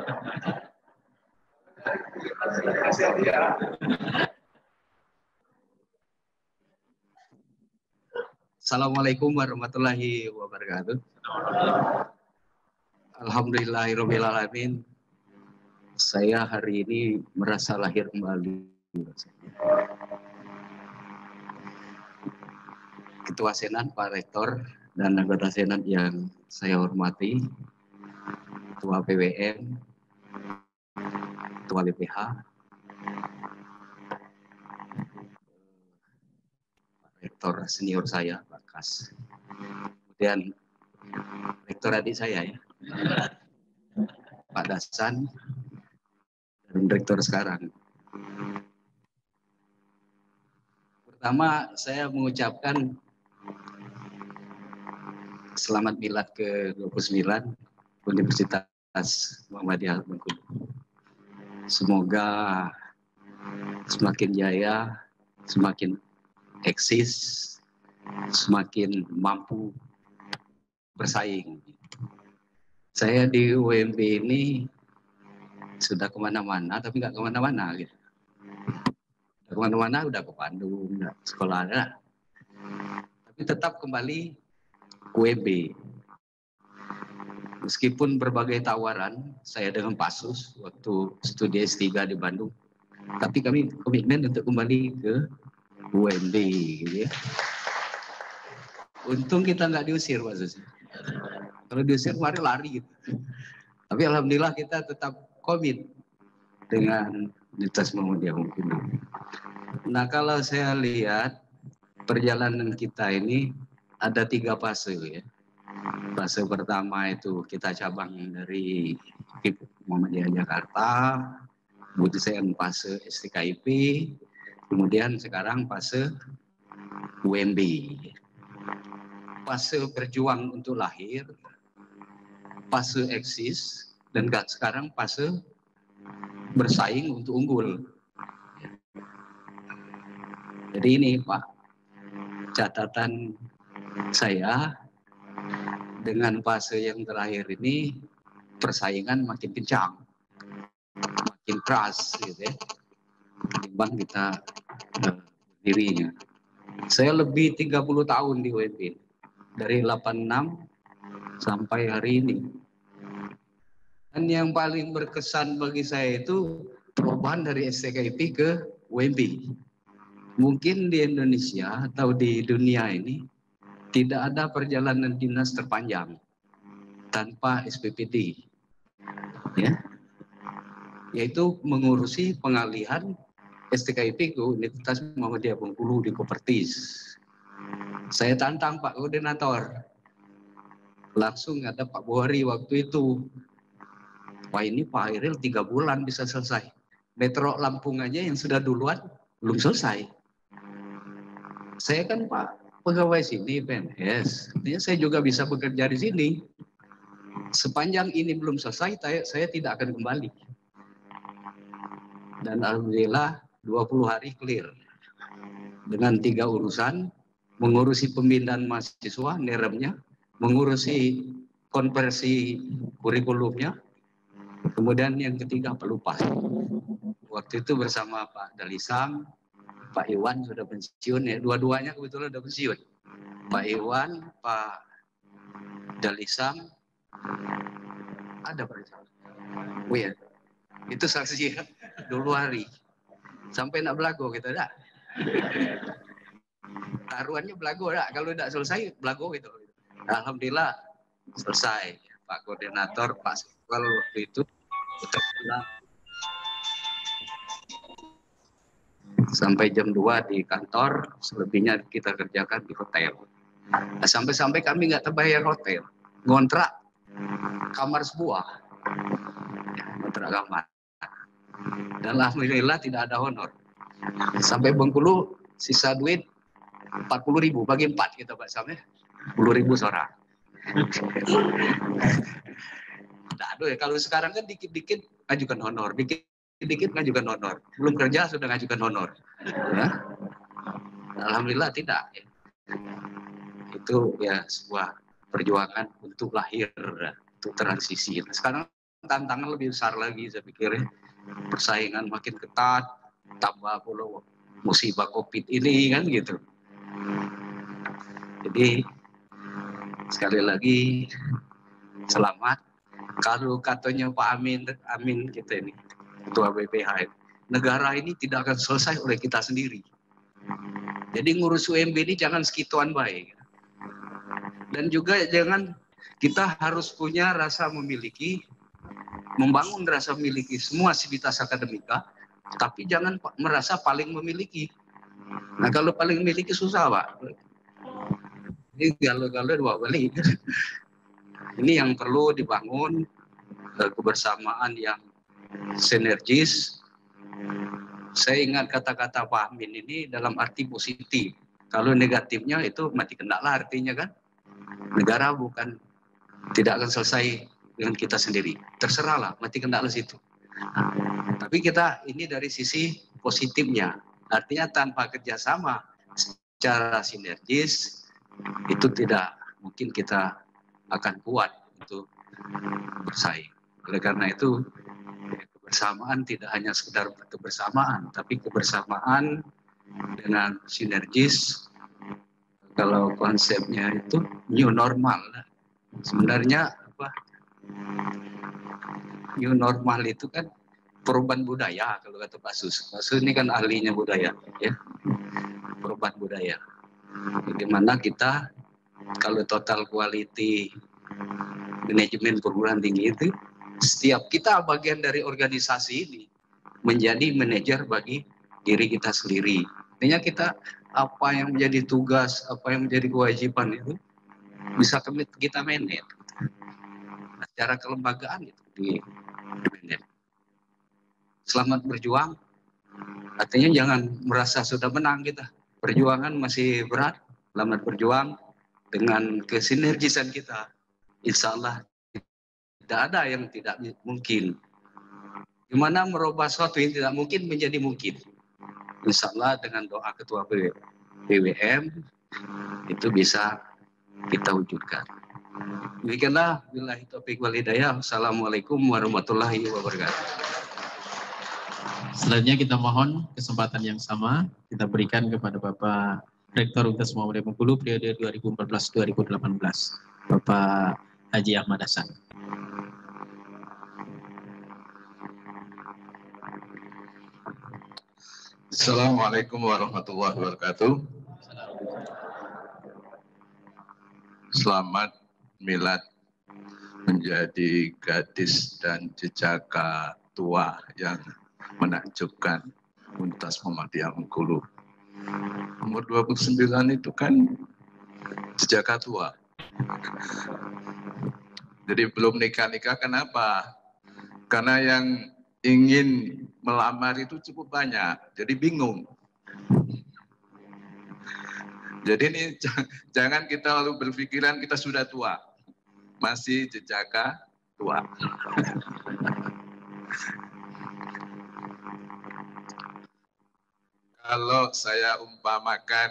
Assalamualaikum warahmatullahi wabarakatuh. Alhamdulillahirabbil alamin. Saya hari ini merasa lahir kembali. Ketua Senat, Pak Rektor, dan anggota Senat yang saya hormati, Ketua PWM, Ketua BPH, Pak Rektor senior saya, Pak Kas, kemudian Rektor adik saya ya, Pak Dasan, dan Rektor sekarang. Pertama, saya mengucapkan selamat milad ke-29 Universitas Muhammadiyah Bengkulu. Semoga semakin jaya, semakin eksis, semakin mampu bersaing. Saya di UMB ini sudah kemana-mana, tapi nggak kemana-mana. Gitu. Kemana-mana udah ke Bandung, udah sekolah ada. Tapi tetap kembali ke UMB. Meskipun berbagai tawaran, saya dengan Pak Sus waktu studi S3 di Bandung, tapi kami komitmen untuk kembali ke UMB. Gitu ya. Untung kita nggak diusir, Pak Sus. Kalau diusir kemarin lari gitu. Tapi alhamdulillah kita tetap komit dengan Universitas Muhammadiyah Bengkulu. Nah, kalau saya lihat perjalanan kita ini ada 3 fase ya. Fase pertama itu kita cabang dari Muhammadiyah Jakarta, kemudian fase STKIP, kemudian sekarang fase UMB. Fase berjuang untuk lahir, fase eksis, dan sekarang fase bersaing untuk unggul. Jadi ini Pak, catatan saya dengan fase yang terakhir ini persaingan makin kencang, makin keras gitu ya, ketimbang kita dirinya. Saya lebih 30 tahun di UMB, dari 86 sampai hari ini. Dan yang paling berkesan bagi saya itu perubahan dari STKIP ke UMB. Mungkin di Indonesia atau di dunia ini tidak ada perjalanan dinas terpanjang tanpa SPPD, ya, yaitu mengurusi pengalihan STKIP ke Universitas Muhammadiyah Bengkulu di Kopertis. Saya tantang Pak Koordinator, langsung ada Pak Buhari waktu itu. Wah ini Pak Hairil 3 bulan bisa selesai. Metro Lampung aja yang sudah duluan belum selesai. Saya kan Pak pegawai sini PNS, artinya saya juga bisa bekerja di sini. Sepanjang ini belum selesai, saya tidak akan kembali. Dan alhamdulillah 20 hari clear. Dengan 3 urusan, mengurusi pemindahan mahasiswa, neremnya, mengurusi konversi kurikulumnya, kemudian yang ketiga pelupas. Waktu itu bersama Pak Dalisam, Pak Iwan sudah pensiun ya, dua-duanya kebetulan sudah pensiun. Pak Iwan, Pak Dalisam, ada Pak Dalisam. Oh ya, itu saksi dulu hari. Sampai nak belago kita dah. Taruhannya belago dah, kalau tidak selesai belago gitu. Alhamdulillah selesai. Pak Koordinator, Pak Sekwal waktu itu kita pulang. Sampai jam 2 di kantor, selebihnya kita kerjakan di hotel. Nah, sampai-sampai kami nggak terbayar hotel, ngontrak kamar sebuah, ngontrak kamar. Dan alhamdulillah tidak ada honor. Sampai Bengkulu sisa duit 40.000 bagi 4 kita Pak Sam ya, 10.000 seorang. Nah, aduh ya, kalau sekarang kan dikit-dikit ajukan honor, dikit-dikit ngajukan honor. Belum kerja sudah ngajukan honor. Ya. Alhamdulillah tidak. Ya. Itu ya sebuah perjuangan untuk lahir, untuk transisi. Nah, sekarang tantangan lebih besar lagi saya pikir. Persaingan makin ketat, tambah pula musibah COVID ini kan gitu. Jadi sekali lagi selamat. Kalau katanya Pak Amin kita ini, Ketua BPH, negara ini tidak akan selesai oleh kita sendiri. Jadi ngurus UMB ini jangan sekituan baik. Dan juga jangan, kita harus punya rasa memiliki, membangun rasa memiliki semua sivitas akademika, tapi jangan merasa paling memiliki. Nah kalau paling memiliki susah Pak. Ini galau-galau dua balik. Ini yang perlu dibangun kebersamaan yang sinergis. Saya ingat kata-kata Pak Amin ini dalam arti positif. Kalau negatifnya itu mati kendaklah artinya kan. Negara bukan tidak akan selesai dengan kita sendiri. Terserahlah, mati kendaklah situ. Tapi kita ini dari sisi positifnya. Artinya tanpa kerjasama secara sinergis itu tidak mungkin kita akan kuat untuk bersaing. Oleh karena itu kebersamaan tidak hanya sekedar kebersamaan, tapi kebersamaan dengan sinergis. Kalau konsepnya itu new normal. Sebenarnya apa? New normal itu kan perubahan budaya kalau kata Pak Sus. Pak Sus ini kan ahlinya budaya, ya. Perubahan budaya. Bagaimana kita kalau total quality manajemen perguruan tinggi itu setiap kita bagian dari organisasi ini menjadi manajer bagi diri kita sendiri. Artinya kita apa yang menjadi tugas, apa yang menjadi kewajiban itu bisa kita manage. Secara kelembagaan itu di manage. Selamat berjuang. Artinya jangan merasa sudah menang kita. Perjuangan masih berat. Selamat berjuang dengan kesinergisan kita. Insya Allah tidak ada yang tidak mungkin. Gimana merubah sesuatu yang tidak mungkin menjadi mungkin. Insya Allah dengan doa Ketua BWM itu bisa kita wujudkan. Demikianlah, billahi taufiq wal hidayah. Assalamualaikum warahmatullahi wabarakatuh. Selanjutnya kita mohon kesempatan yang sama kita berikan kepada Bapak Rektor Universitas Muhammadiyah Bengkulu periode 2014-2018, Bapak Haji Ahmad Hasan. Assalamualaikum warahmatullahi wabarakatuh. Selamat milad menjadi gadis dan jejaka tua yang menakjubkan Universitas Muhammadiyah Bengkulu. Umur 29 itu kan jejaka tua. Jadi belum nikah-nikah, kenapa? Karena yang ingin melamar itu cukup banyak, jadi bingung. Jadi ini jangan kita lalu berpikiran kita sudah tua, masih jejaka tua. Kalau saya umpamakan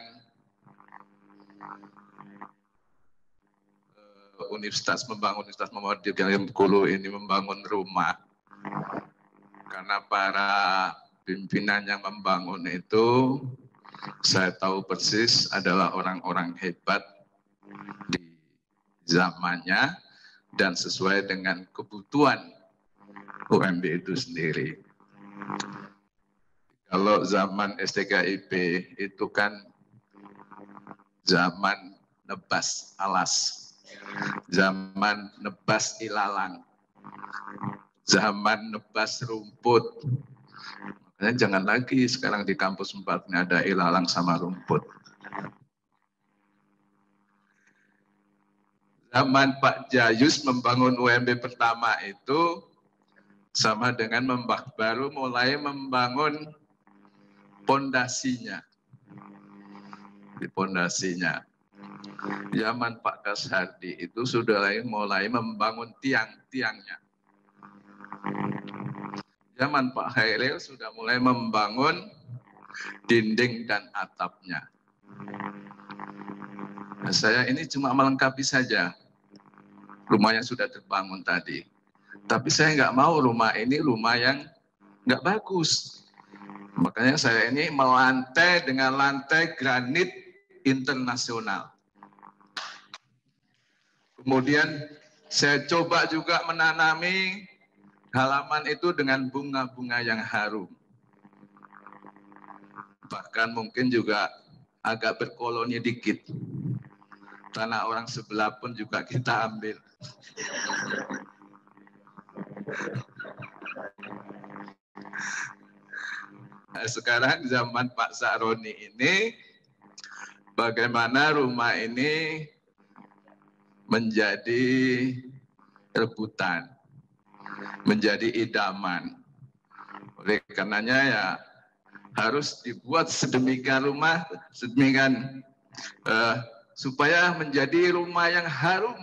Universitas Muhammadiyah Bengkulu ini membangun rumah, karena para pimpinan yang membangun itu saya tahu persis adalah orang-orang hebat di zamannya dan sesuai dengan kebutuhan UMB itu sendiri. Kalau zaman STKIP itu kan zaman nebas alas, zaman nebas ilalang, zaman nebas rumput. Makanya jangan lagi sekarang di kampus 4 ini ada ilalang sama rumput. Zaman Pak Jayus membangun UMB pertama itu sama dengan baru mulai membangun pondasinya. Di pondasinya. Zaman Pak Kashardi itu sudah mulai membangun tiang-tiangnya. Zaman Pak Hairil sudah mulai membangun dinding dan atapnya. Nah, saya ini cuma melengkapi saja rumah yang sudah terbangun tadi. Tapi saya nggak mau rumah ini rumah yang nggak bagus. Makanya saya ini melantai dengan lantai granit internasional. Kemudian saya coba juga menanami halaman itu dengan bunga-bunga yang harum. Bahkan mungkin juga agak berkoloni dikit. Tanah orang sebelah pun juga kita ambil. Nah, sekarang zaman Pak Sa'roni ini, bagaimana rumah ini menjadi rebutan. menjadi idaman. Oleh karenanya ya harus dibuat sedemikian supaya menjadi rumah yang harum,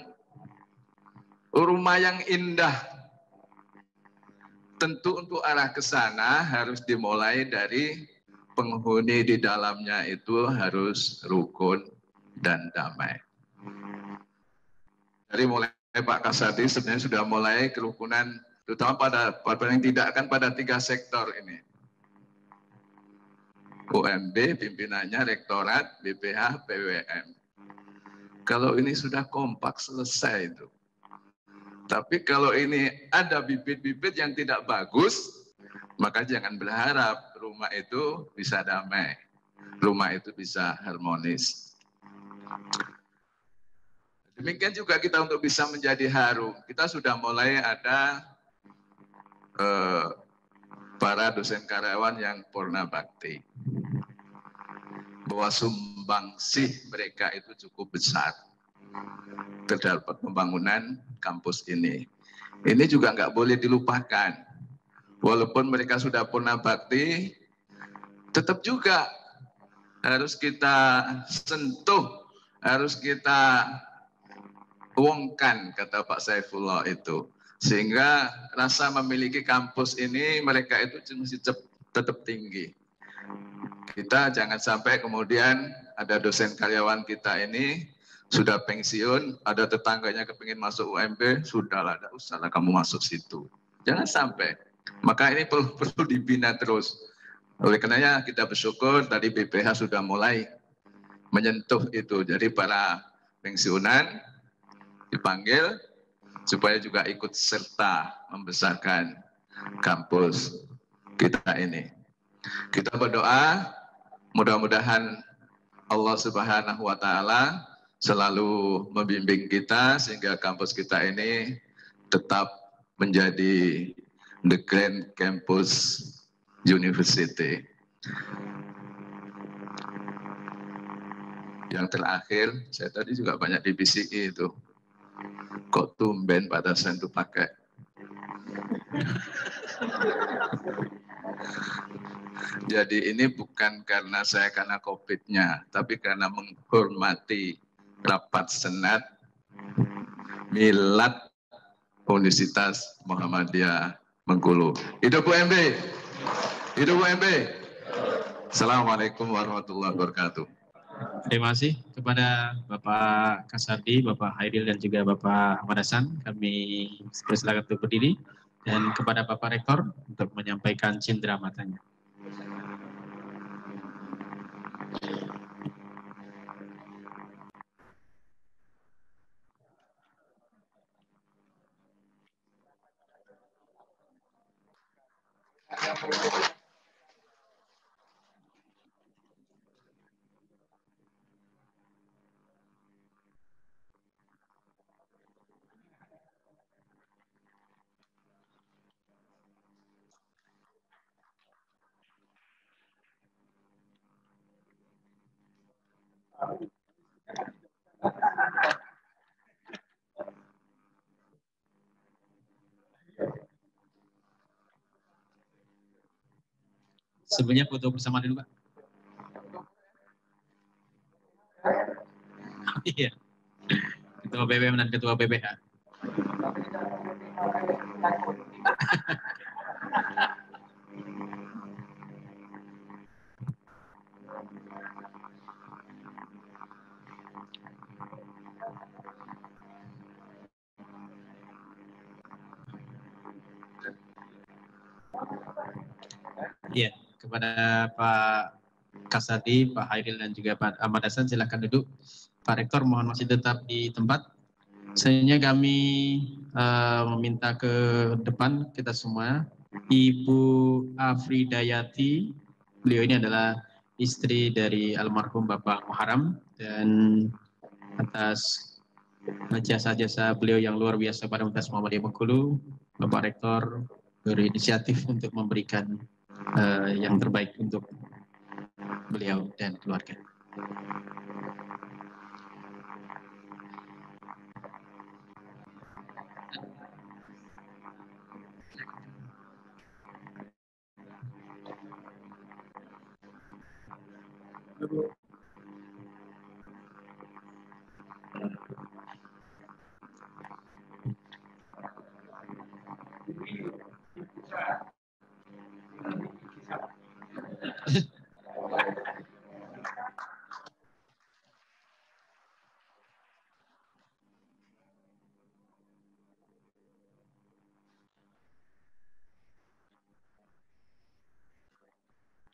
rumah yang indah. Tentu untuk arah ke sana harus dimulai dari penghuni di dalamnya itu harus rukun dan damai. Dari mulai Pak Kasadi sebenarnya sudah mulai kerukunan, terutama pada yang tidak kan pada 3 sektor ini. UMB, pimpinannya, rektorat, BPH, PWM. Kalau ini sudah kompak selesai itu. Tapi kalau ini ada bibit-bibit yang tidak bagus, maka jangan berharap rumah itu bisa damai. Rumah itu bisa harmonis. Demikian juga kita untuk bisa menjadi harum. Kita sudah mulai ada para dosen karyawan yang purna bakti. Bahwa sumbangsih mereka itu cukup besar terdapat pembangunan kampus ini. Ini juga nggak boleh dilupakan. Walaupun mereka sudah purna bakti, tetap juga harus kita sentuh, harus kita wongkan, kata Pak Saifullah itu. Sehingga rasa memiliki kampus ini mereka itu mesti tetap tinggi. Kita jangan sampai kemudian ada dosen karyawan kita ini sudah pensiun, ada tetangganya kepingin masuk UMB, sudahlah, tidak usahlah kamu masuk situ. Jangan sampai. Maka ini perlu dibina terus. Oleh karenanya kita bersyukur tadi BPH sudah mulai menyentuh itu. Jadi para pensiunan dipanggil supaya juga ikut serta membesarkan kampus kita ini. Kita berdoa mudah-mudahan Allah Subhanahu wa taala selalu membimbing kita sehingga kampus kita ini tetap menjadi the grand campus university. Yang terakhir, saya tadi juga banyak dibisiki itu. Kok tumben Pak Dasan itu pakai. Jadi ini bukan karena saya karena COVID-nya, tapi karena menghormati rapat senat Milad Universitas Muhammadiyah Bengkulu. Hidup UMB! Hidup UMB! Assalamualaikum warahmatullahi wabarakatuh. Terima kasih kepada Bapak Kasardi, Bapak Hairil dan juga Bapak Ahmad Hasan. Kami persilakan untuk berdiri dan kepada Bapak Rektor untuk menyampaikan cindera matanya. Sebenarnya foto bersama dulu, Pak. Iya. Ketua BBM dan Ketua BPH. Iya, kepada Pak Kasadi, Pak Hairil dan juga Pak Ahmad Hasan silakan duduk. Pak Rektor mohon masih tetap di tempat. Selanjutnya kami meminta ke depan kita semua Ibu Afridayati. Beliau ini adalah istri dari almarhum Bapak Muharram dan atas jasa-jasa beliau yang luar biasa pada Universitas Muhammadiyah Bengkulu, Bapak Rektor berinisiatif untuk memberikan yang terbaik untuk beliau dan keluarga.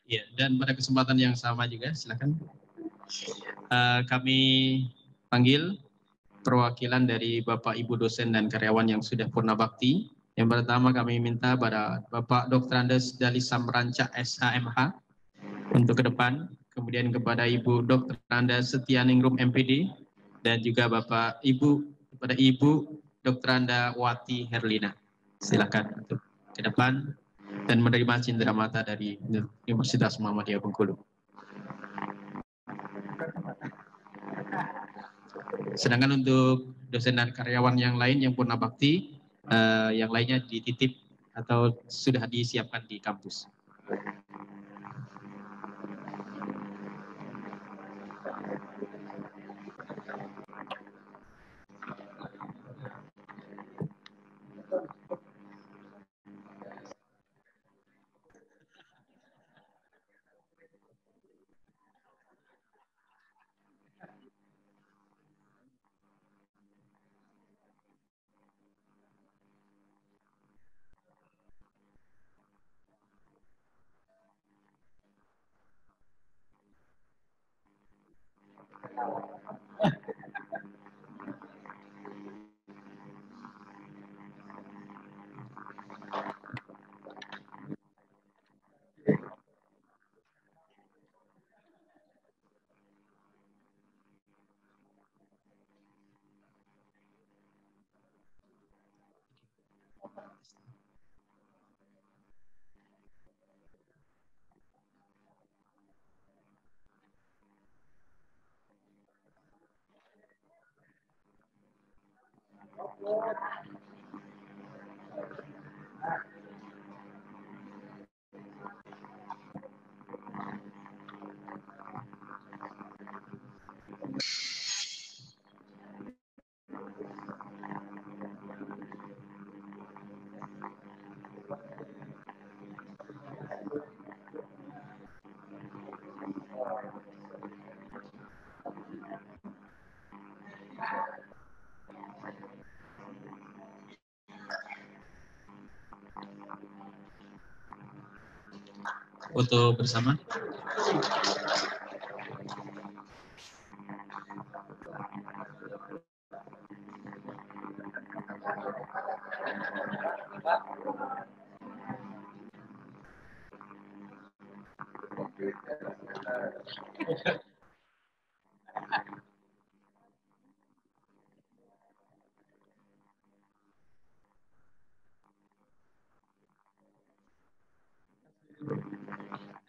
Ya, dan pada kesempatan yang sama juga, silakan kami panggil perwakilan dari Bapak Ibu dosen dan karyawan yang sudah purna bakti. Yang pertama kami minta pada Bapak Dr. Andes Dali Samranca SHMH untuk ke depan, kemudian kepada Ibu Dr. Andes Setianingrum MPD, dan juga Bapak Ibu kepada Ibu Dr. Anda Wati Herlina. Silakan untuk ke depan dan menerima cindera mata dari Universitas Muhammadiyah Bengkulu. Sedangkan untuk dosen dan karyawan yang lain yang purna bakti, yang lainnya dititip atau sudah disiapkan di kampus. Foto bersama.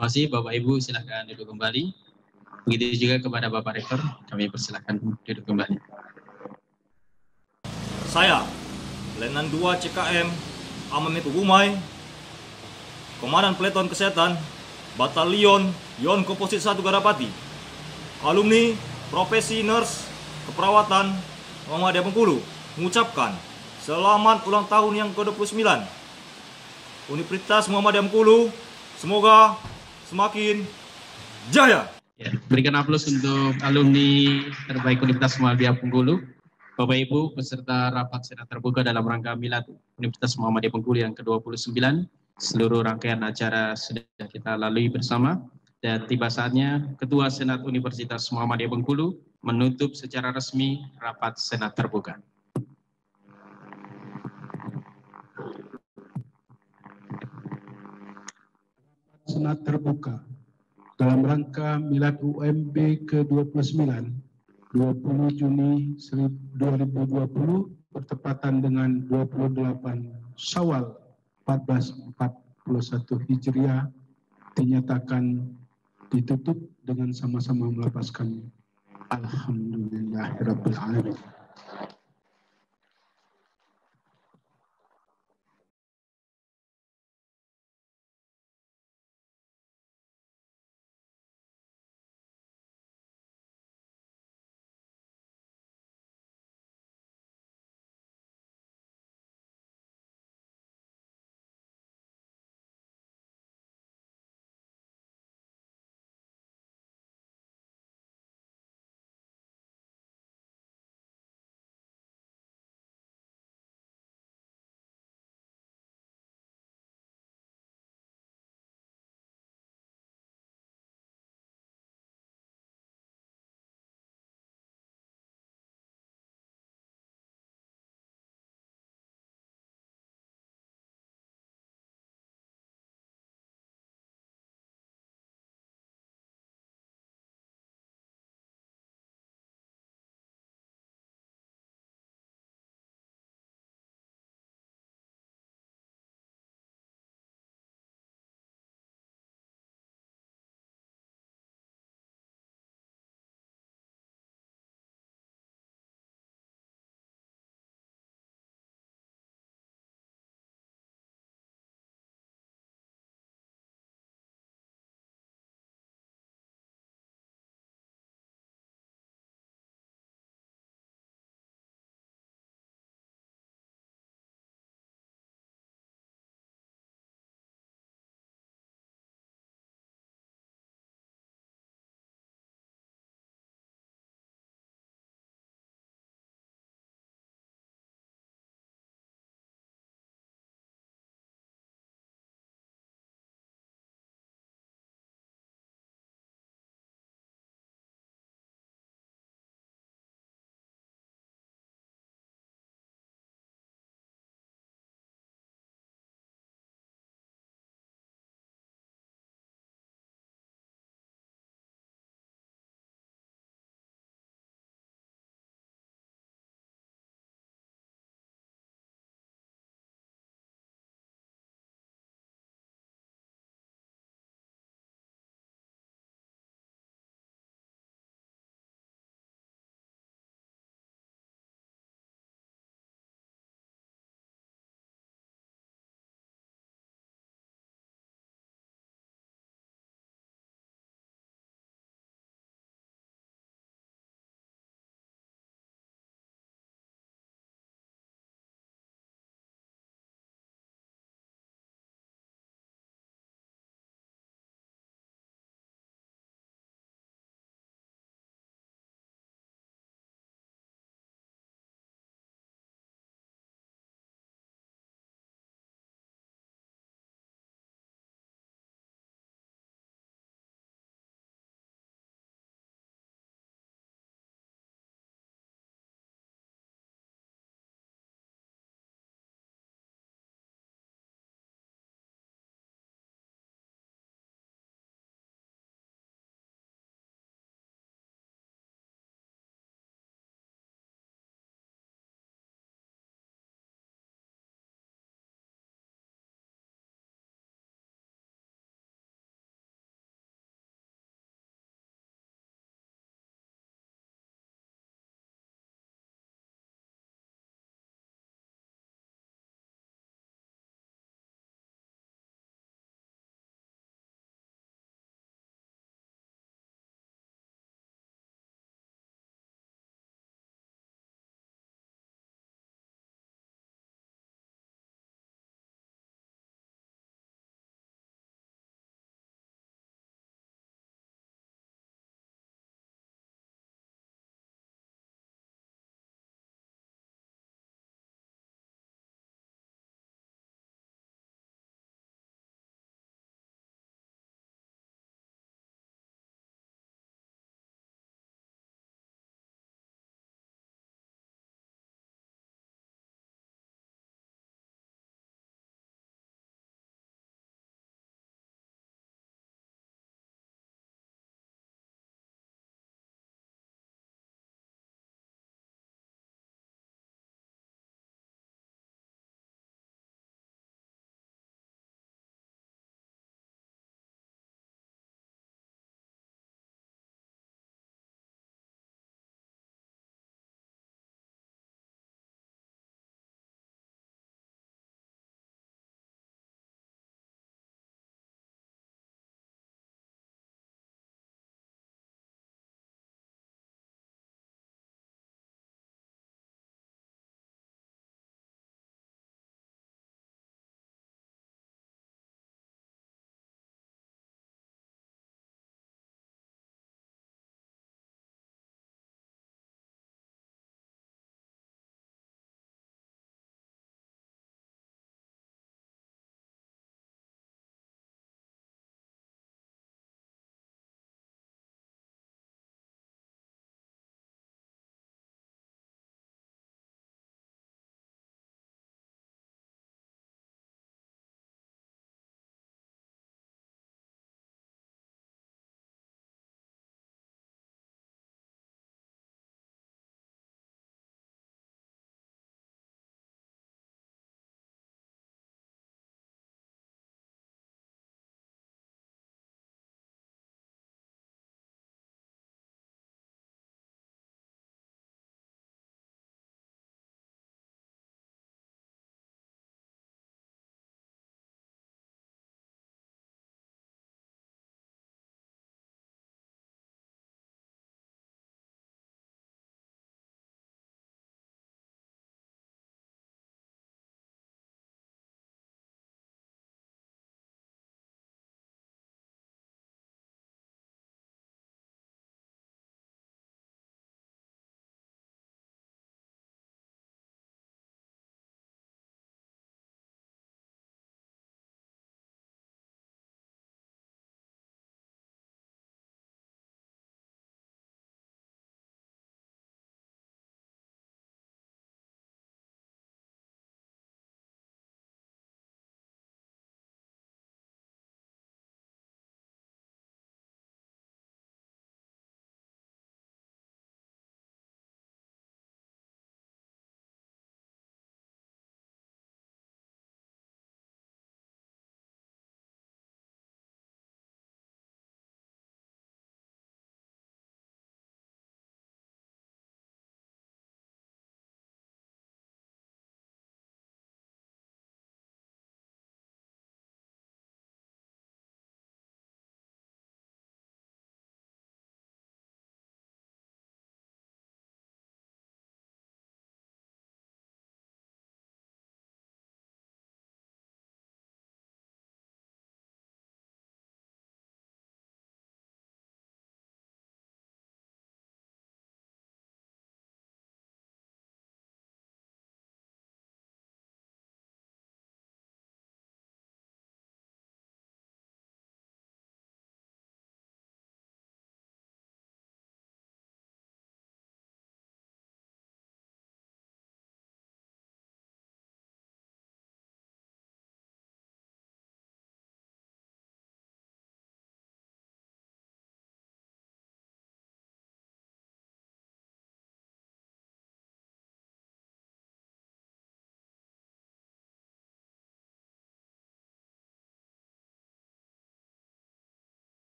Terima kasih Bapak Ibu, silakan duduk kembali. Begitu juga kepada Bapak Rektor, kami persilakan duduk kembali. Saya, Letnan 2 CKM Amamet Ugumay, Komandan Peleton Kesehatan, Batalion Yon Komposit 1 Garapati, alumni Profesi Nurse Keperawatan Muhammadiyah Bengkulu, mengucapkan selamat ulang tahun yang ke-29 Universitas Muhammadiyah Bengkulu. Semoga semakin jaya. Ya, berikan aplaus untuk alumni terbaik Universitas Muhammadiyah Bengkulu. Bapak Ibu, peserta rapat senat terbuka dalam rangka Milad Universitas Muhammadiyah Bengkulu yang ke-29. Seluruh rangkaian acara sudah kita lalui bersama. Dan tiba saatnya Ketua Senat Universitas Muhammadiyah Bengkulu menutup secara resmi rapat senat terbuka. Senat terbuka dalam rangka Milad UMB ke-29 20 Juni 2020 bertepatan dengan 28 Syawal 1441 Hijriah dinyatakan ditutup dengan sama-sama melafazkan Alhamdulillahirabbil alamin.